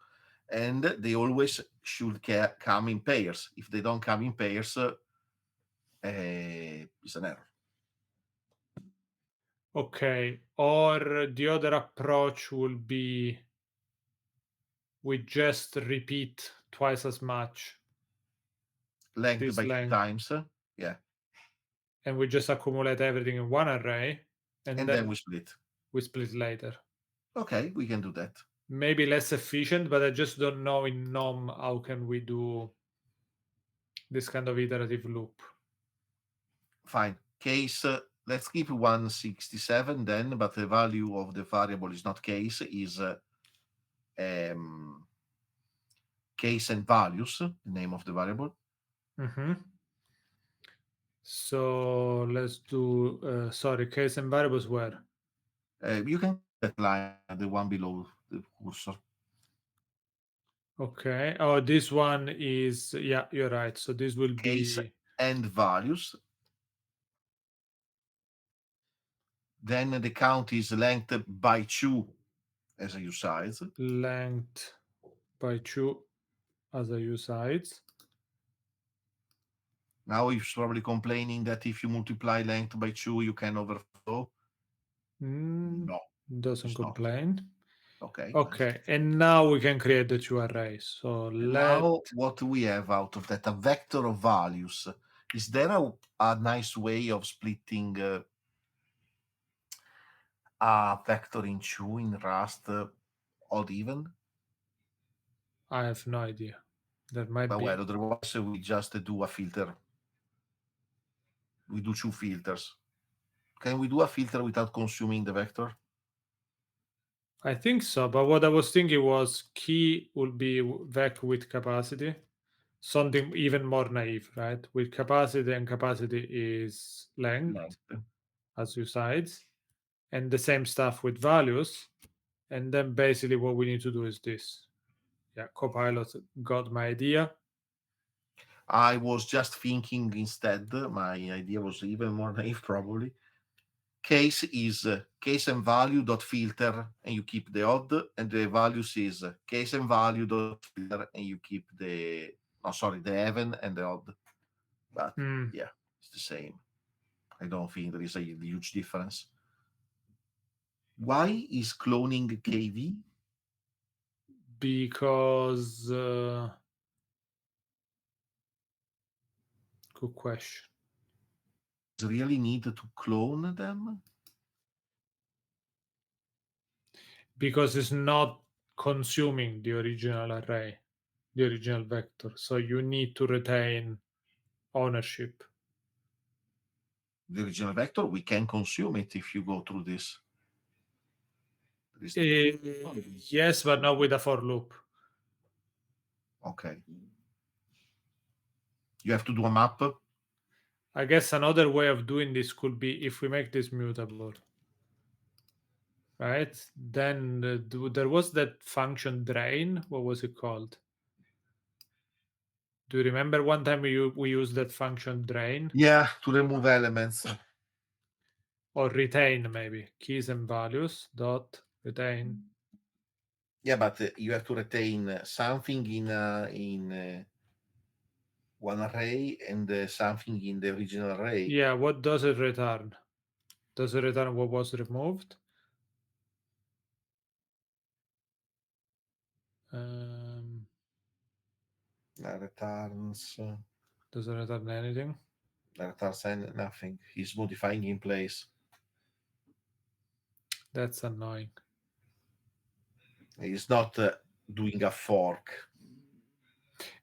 and they always should come in pairs. If they don't come in pairs, it's an error. Okay, or the other approach will be we just repeat twice as much length by length. Times, yeah, and we just accumulate everything in one array, and then we split. We split later. Okay, we can do that. maybe less efficient, but I just don't know in NOM how can we do this kind of iterative loop. Fine. Case, let's keep 167 then, but the value of the variable is not case, is case and values, the name of the variable. So let's do, sorry, case and variables where? You can that line, the one below the cursor. Okay. Oh, this one is, yeah, you're right. So this will Case be and values. Then the count is length by 2 as a use size. length by 2 as a usides. Now you're probably complaining that if you multiply length by 2, you can overflow. No, Doesn't it's not. complain. Okay. Okay, Nice. and now we can create the two arrays. So Now, what do we have out of that? A vector of values. Is there a nice way of splitting a vector in two in Rust, odd even? I have no idea. There might But be. well, otherwise we just do a filter. We do two filters. Can we do a filter without consuming the vector? I think so, but what I was thinking was key will be vec with capacity. Something even more naive, right? With capacity, and capacity is length as usides, and the same stuff with values. And then basically what we need to do is this. Yeah, Copilot got my idea. I was just thinking instead, my idea was even more naive probably. Case is case and value dot filter, and you keep the odd, and the values is case and value dot filter, and you keep the the even and the odd. But yeah, it's the same. I don't think there is a huge difference. Why is cloning KV? Because good question. Really need to clone them? Because it's not consuming the original array, the original vector. So you need to retain ownership. The original vector, we can consume it if you go through this. Yes, but not with a for loop. Okay. You have to do a map. I guess another way of doing this could be if we make this mutable, right? Then there was that function drain. What was it called? Do you remember one time we used that function drain? Yeah, to remove elements. Or retain, maybe. Keys and values dot retain. Yeah, but you have to retain something in one array and something in the original array. Yeah, what does it return? Does it return what was removed? Returns. Does it return anything? Returns nothing. He's modifying in place. That's annoying. He's not doing a fork.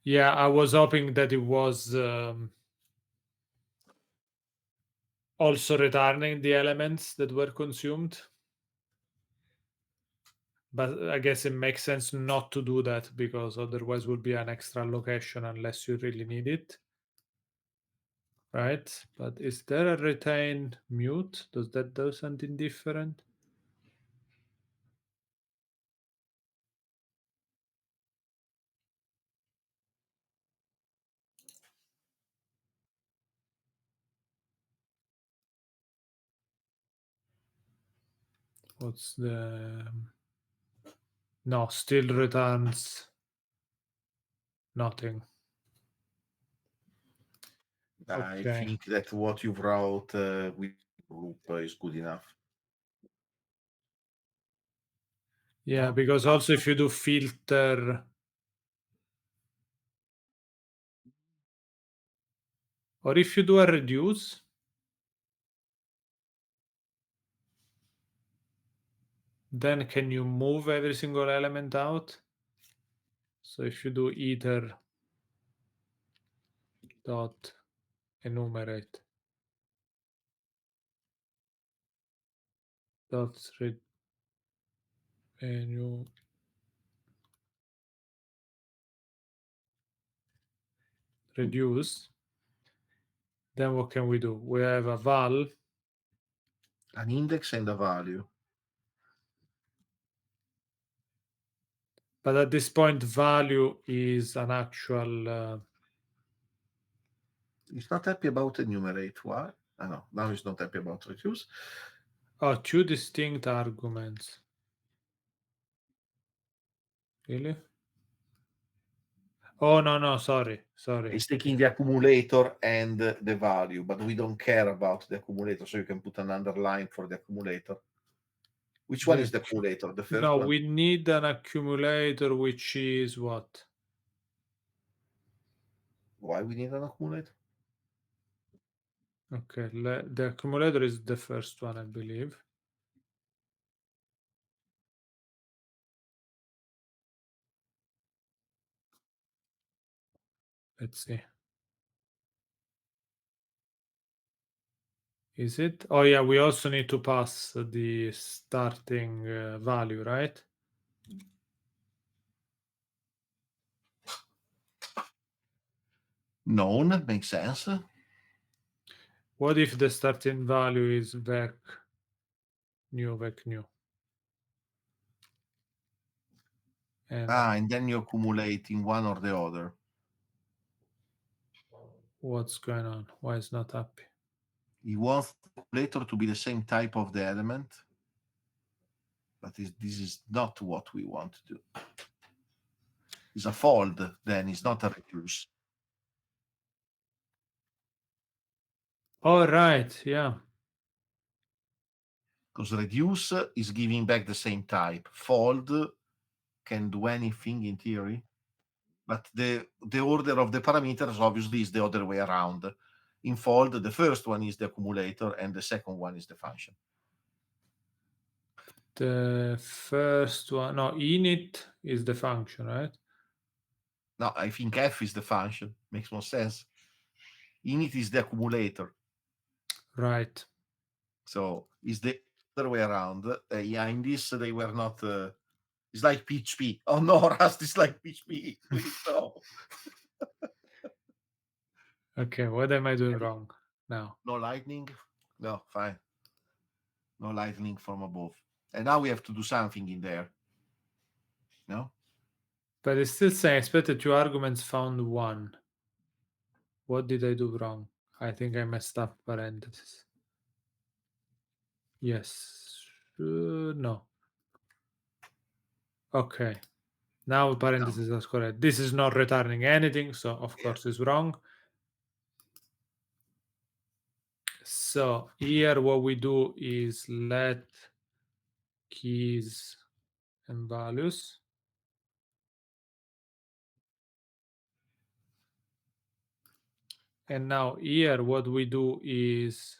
Yeah, I was hoping that it was also returning the elements that were consumed. But I guess it makes sense not to do that because otherwise would be an extra allocation unless you really need it. Right? But is there a retain mute? Does that do something different? What's the... No, still returns nothing. I think that what you wrote with loop is good enough. Yeah, because also if you do filter or if you do a reduce, then can you move every single element out? So if you do iter dot enumerate dot reduce, then what can we do? We have a val, an index and a value. but at this point value is an actual It's not happy about enumerate. Why? I know. Now it's not happy about reduce. oh, two distinct arguments. Really? Oh no, sorry. It's taking the accumulator and the value, but we don't care about the accumulator, so you can put an underline for the accumulator. Which one is the accumulator? The first No, one? we need an accumulator, which is what? Why we need an accumulator? Okay, the accumulator is the first one, I believe. Let's see. Is it? Oh yeah, we also need to pass the starting value, right? Known makes sense. What if the starting value is vec new? And then you accumulate in one or the other. What's going on? Why is not happy? You want the accumulator to be the same type of the element, but this is not what we want to do. It's a fold, then it's not a reduce. All right, yeah. Because reduce is giving back the same type. Fold can do anything in theory, but the order of the parameters obviously is the other way around. In fold, the first one is the accumulator and the second one is the function. The first one, no, init is the function, right? No, I think f is the function. Makes more sense. Init is the accumulator. Right. So is the other way around. Yeah, in this they were not. It's like PHP. Oh no, Rust is like PHP. Please no. Okay, what am I doing wrong now? No lightning. No, fine. No lightning from above. And now we have to do something in there. No? But it's still saying expected two arguments found one. What did I do wrong? I think I messed up parentheses. Yes. No. Okay. Now parentheses are correct. This is not returning anything, so of course it's wrong. So here what we do is let keys and values. And now here what we do is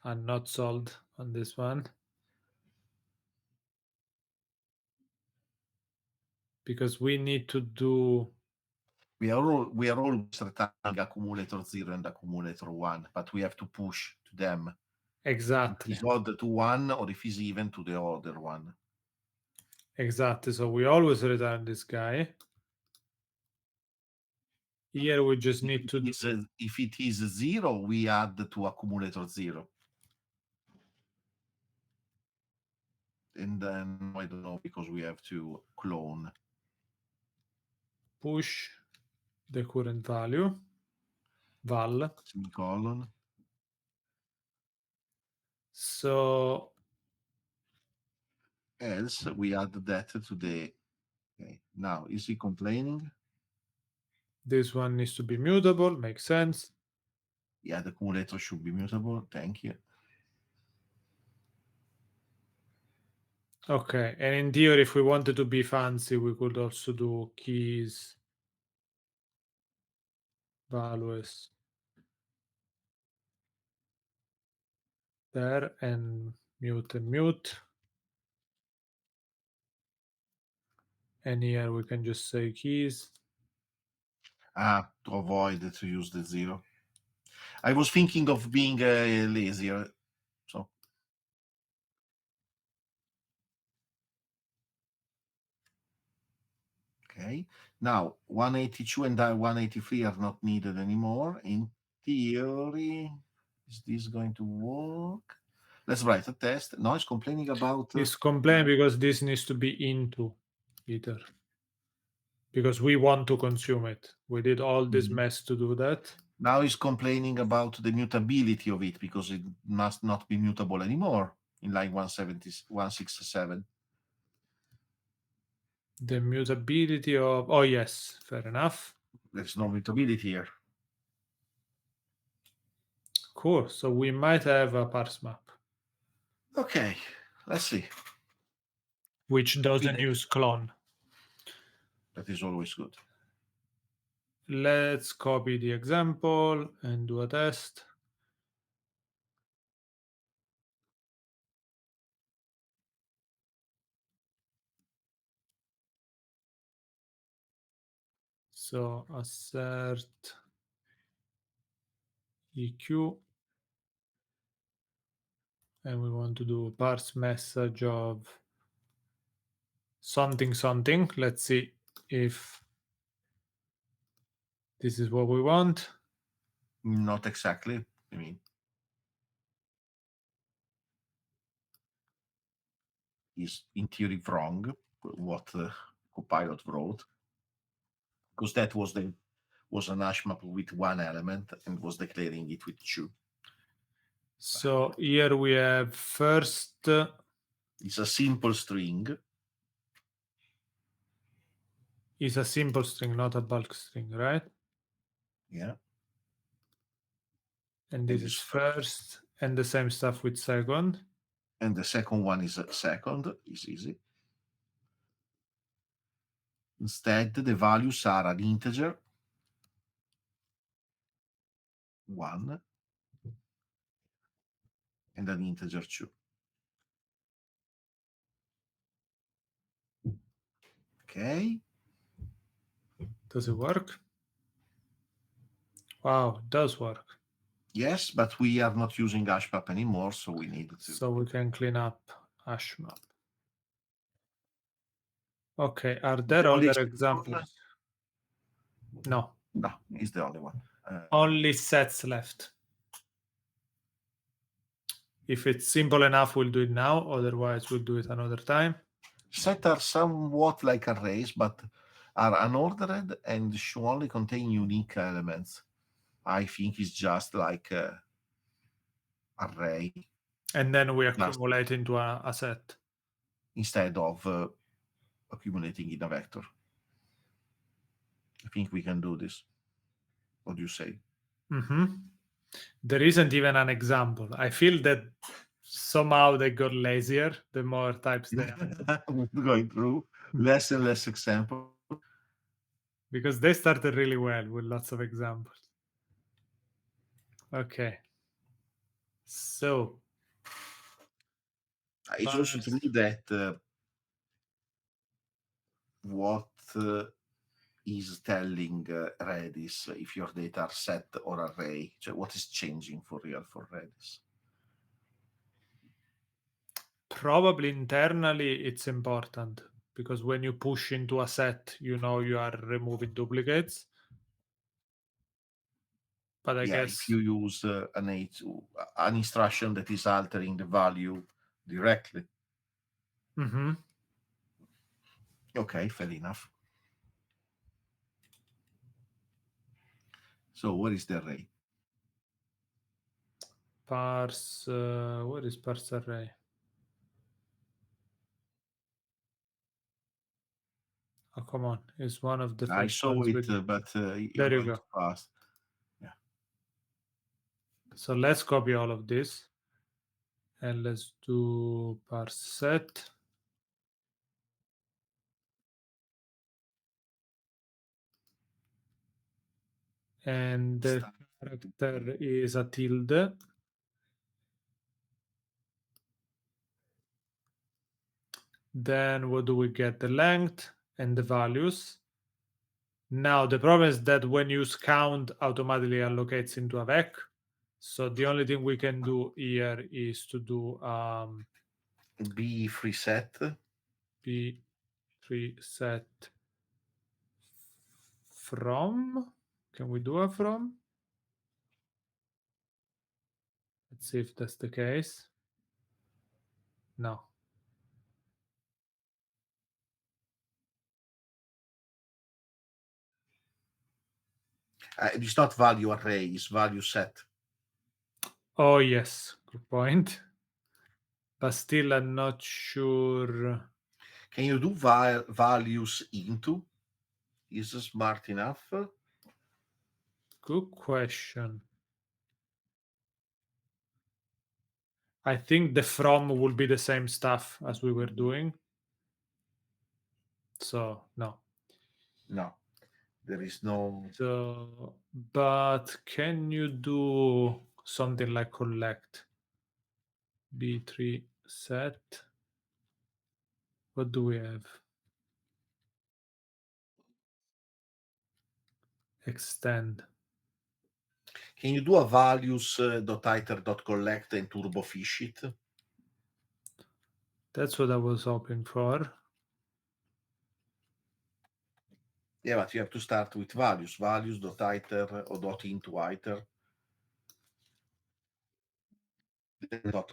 I'm not sold on this one because we need to do We are always returning accumulator 0 and accumulator 1, but we have to push to them. exactly. If it's odd to 1 or if it's even to the other one. Exactly. So we always return this guy. Here we just need to do If it is 0, we add to accumulator 0. And then I don't know, because we have to clone. push the current value, val. Semicolon. So Else we add that to the. Okay. Now, is he complaining? this one needs to be mutable, makes sense. Yeah, the accumulator should be mutable. Thank you. Okay, and in theory, if we wanted to be fancy, we could also do keys, values. there and mute and mute. And here we can just say keys. To avoid to use the 0. I was thinking of being lazier, so. Okay, now 182 and 183 are not needed anymore. In theory, is this going to work? Let's write a test. No, it's complaining about. It's complaining because this needs to be into either. Because we want to consume it. We did all this mess to do that. Now it's complaining about the mutability of it because it must not be mutable anymore in line 167. The mutability of, oh yes, fair enough. There's no mutability here. Cool. So we might have a parse map. Okay, let's see. Which doesn't use clone. That is always good. Let's copy the example and do a test. So assert EQ. And we want to do parse message of something something. Let's see if this is what we want. Not exactly. I mean, is in theory wrong what Copilot wrote, because that was an hash map with one element and was declaring it with 2. So here we have first. It's a simple string. It's a simple string, not a bulk string, right? Yeah. And this is first, and the same stuff with second. And the second one is second. Is easy. Instead, the values are an integer 1 and an integer 2. Okay. Does it work? Wow, it does work. Yes, but we are not using hashmap anymore, so we need to. So we can clean up hashmap. Okay, are there other examples? No. No, it's the only one. Only sets left. If it's simple enough, we'll do it now. Otherwise, we'll do it another time. Set are somewhat like arrays, but are unordered and should only contain unique elements. I think it's just like array. And then we accumulate into a set. Instead of accumulating in a vector. I think we can do this. What do you say? There isn't even an example. I feel that somehow they got lazier the more types they have. Going through less and less examples. Because they started really well with lots of examples. Okay. So. It's also true that what is telling Redis if your data are set or array? What is changing for real for Redis? Probably internally it's important because when you push into a set, you know you are removing duplicates. But I guess if you use an instruction that is altering the value directly. Okay, fair enough. So what is the array? Parse, what is parse array? Oh, come on. It's one of the first I saw ones it, but there you go. Fast. Yeah. So let's copy all of this. And let's do parse set. And the character is a tilde. Then what do we get? The length and the values. Now the problem is that when you use count, automatically allocates into a vec. So the only thing we can do here is to do B free set. B3 set from. Can we do a from? Let's see if that's the case. No. It's not value array, it's value set. Oh yes, good point. But still, I'm not sure. Can you do values into? Is it smart enough? Good question. I think the from will be the same stuff as we were doing. So no. No, there is no. So, but can you do something like collect B3 set? What do we have? Extend. Can you do a values .iter.collect and turbo fish it? That's what I was hoping for. Yeah, but you have to start with values .iter or .into iter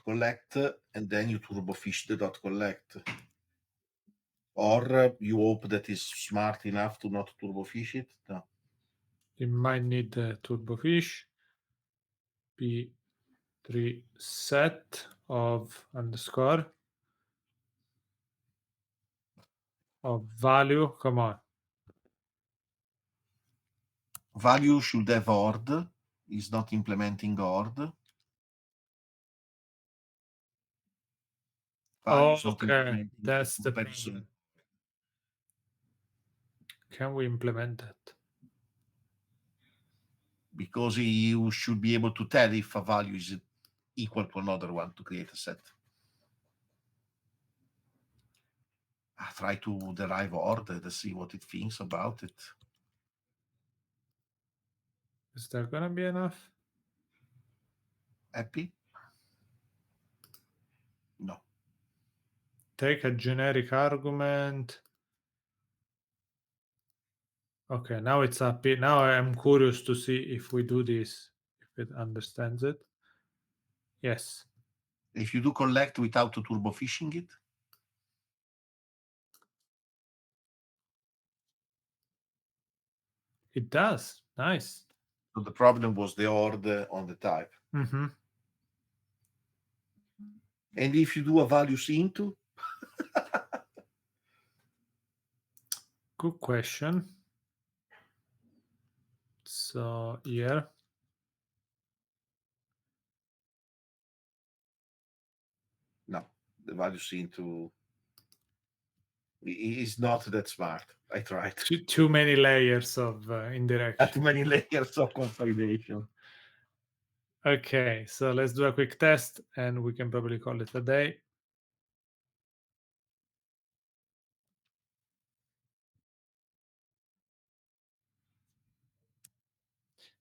.collect, and then you turbo fish the .collect. Or you hope that is smart enough to not turbo fish it? No. It might need the turbo fish. B3 set of underscore of value. Come on. Value should have ord, is not implementing ord. Value is not Okay, implementing that's the comparison. problem. Can we implement that? Because you should be able to tell if a value is equal to another one to create a set. Try to derive order to see what it thinks about it. Is there gonna be enough? Happy? No. Take a generic argument. Okay, now it's happy. Now I'm curious to see if we do this, if it understands it. Yes. If you do collect without turbo fishing it, It does. Nice. so the problem was the order on the type. Mm-hmm. And if you do a values into, Good question. So here. no, the values into is not that smart. I tried. Too many layers of indirection. Too many layers of consolidation. Okay, so let's do a quick test and we can probably call it a day.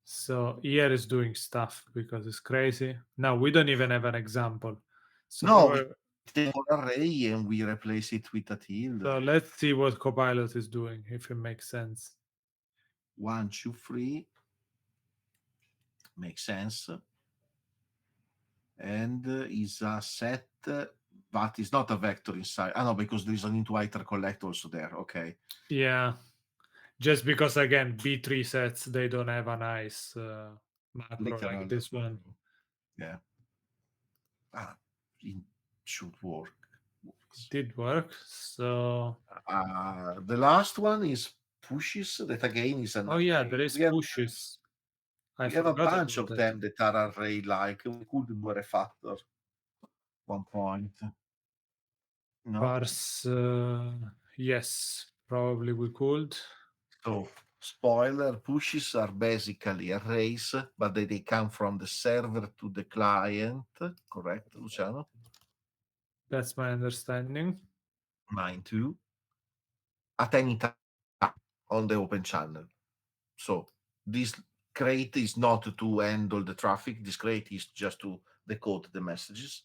So here is doing stuff because it's crazy. Now we don't even have an example. So No, probably, we take an array and we replace it with a tilde. so let's see what Copilot is doing, if it makes sense. 1, 2, 3 makes sense. And is a set, but it's not a vector inside. No, because there is an into iter collect also there. Okay. Yeah, just because again B3 sets, they don't have a nice macro Literal. like this one. Yeah. It should work. It did work. So The last one is pushes. That again is an. oh yeah, there is pushes. We have a bunch of them that are array like. We could do a refactor. One point. No. Parse. Yes, probably we could. So spoiler, pushes are basically arrays, but they come from the server to the client. Correct, Luciano? That's my understanding. Mine too. At any time on the open channel. So this crate is not to handle the traffic. This crate is just to decode the messages.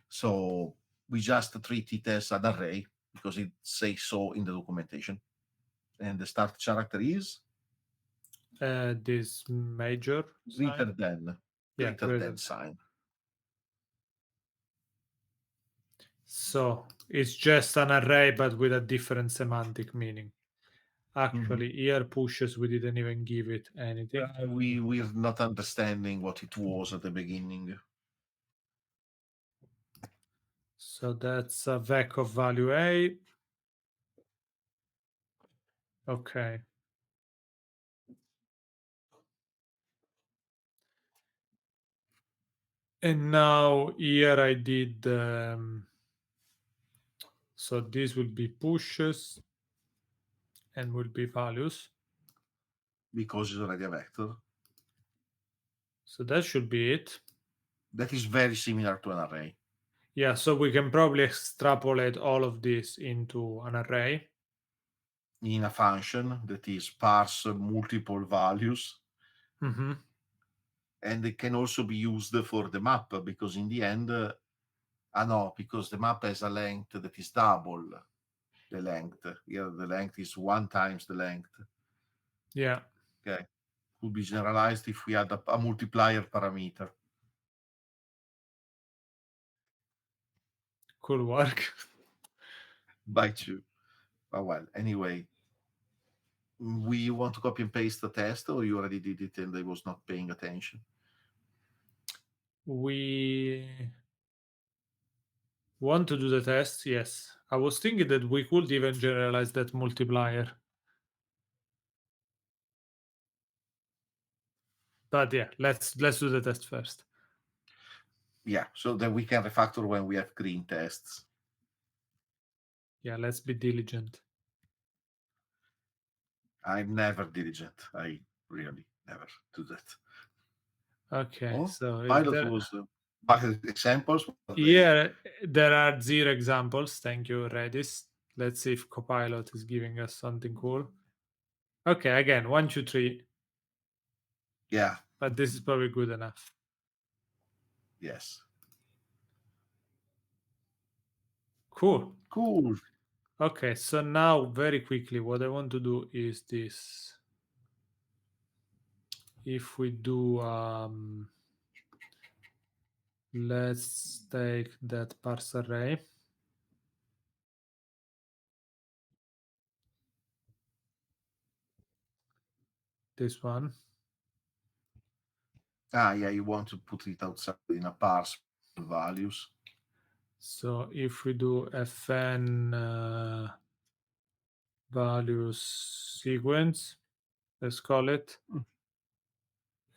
So we just treat it as an array because it says so in the documentation. And the start character is This major greater sign. than, Yeah, greater than sign. So it's just an array, but with a different semantic meaning. Actually, here pushes, we didn't even give it anything. We're not understanding what it was at the beginning. So that's a vec of value A. Okay. And now here I did, so this will be pushes and will be values. Because it's already a vector. So that should be it. That is very similar to an array. Yeah, so we can probably extrapolate all of this into an array. In a function that is parse multiple values. Mm-hmm. And it can also be used for the map because in the end, no, because the map has a length that is double the length. Here the length is 1 times the length. Yeah. Okay. Could be generalized if we add a multiplier parameter. Could work. By 2. Oh, well, anyway. We want to copy and paste the test, or you already did it and I was not paying attention? We want to do the test? Yes. I was thinking that we could even generalize that multiplier. But yeah, let's do the test first. Yeah, so that we can refactor when we have green tests. Yeah, let's be diligent. I'm never diligent. I really never do that. Okay, Oh, so pilot was pilot examples. here there are 0 examples. Thank you, Redis. Let's see if Copilot is giving us something cool. Okay, again, 1, 2, 3. Yeah. But this is probably good enough. Yes. Cool. Cool. Okay, so now very quickly, what I want to do is this. If we do, let's take that parse array. This one. Yeah, you want to put it outside in a parse values. So if we do fn values sequence, let's call it.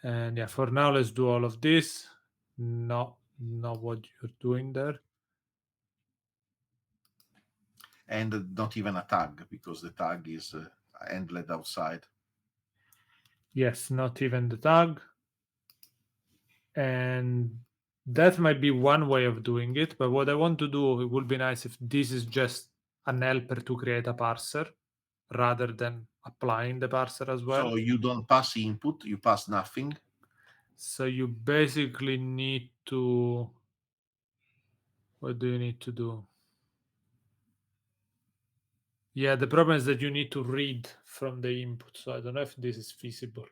And yeah, for now, let's do all of this. Not what you're doing there. And not even a tag, because the tag is handled outside. Yes, not even the tag. And that might be one way of doing it. But what I want to do, it would be nice if this is just an helper to create a parser rather than applying the parser as well. So you don't pass input, you pass nothing. So you basically need to, what do you need to do? Yeah, the problem is that you need to read from the input. So I don't know if this is feasible.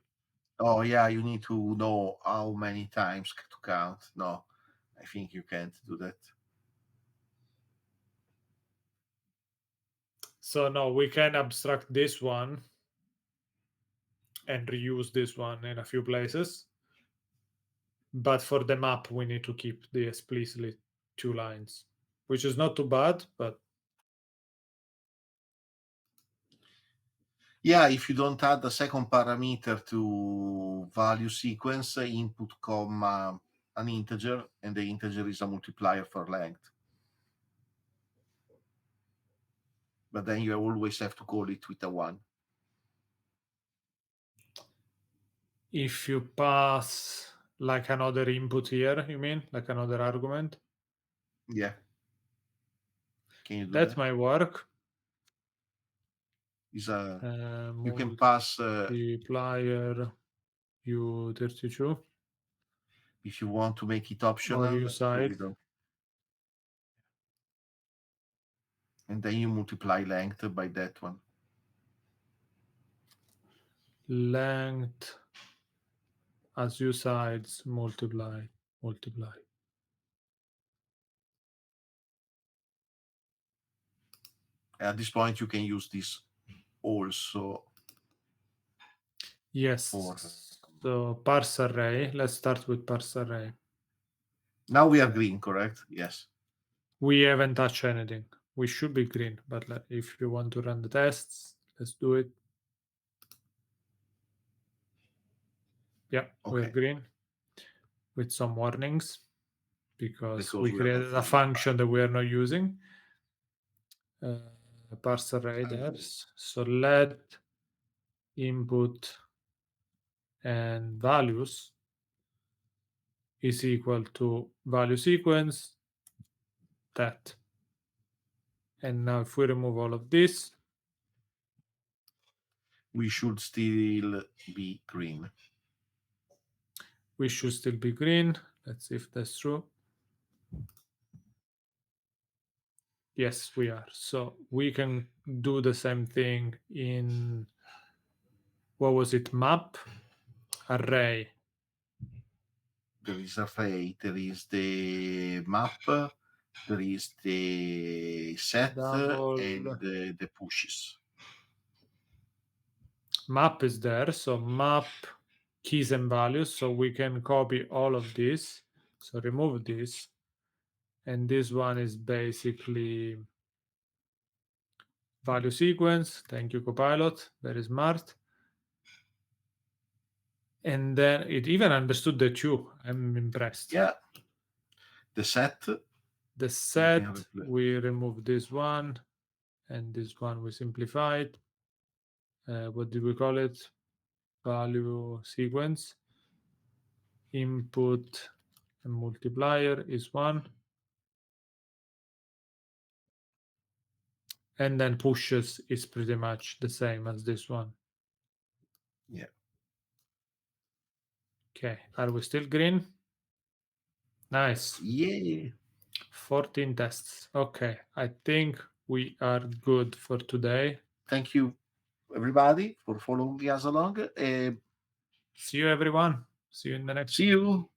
Oh yeah, you need to know how many times to count. No, I think you can't do that. So no, we can abstract this one and reuse this one in a few places. But for the map, we need to keep the explicitly 2 lines, which is not too bad, but Yeah, if you don't add a second parameter to value sequence, input comma an integer, and the integer is a multiplier for length. But then you always have to call it with a 1. if you pass like another input here, you mean like another argument? Yeah. Can you do That that? might work. You can pass multiplier u32 if you want to make it optional. or uside. And then you multiply length by that one. Length as usides multiply. At this point, you can use this also. Yes. So parse array. Let's start with parse array. Now we are green, correct? Yes. We haven't touched anything. We should be green, but if you want to run the tests, let's do it. Yeah, Okay. we're green with some warnings because we are created a not function that we are not using. Parse array there. So let input and values is equal to value sequence that. And now if we remove all of this, we should still be green. We should still be green. Let's see if that's true. Yes, we are. So we can do the same thing in, what was it, map, array. There is array, there is the map, there is the set, Double. and the pushes. Map is there, so map keys and values, so we can copy all of this. So remove this. And this one is basically value sequence. Thank you, Copilot. Very smart. And then it even understood the two. I'm impressed. Yeah. The set. The set, we remove this one, and this one we simplified. What did we call it? Value sequence. Input and multiplier is 1. And then pushes is pretty much the same as this one. Yeah. Okay, are we still green? Nice. Yeah. 14 tests. Okay, I think we are good for today. Thank you, everybody, for following us along. See you, everyone. See you in the next. See you.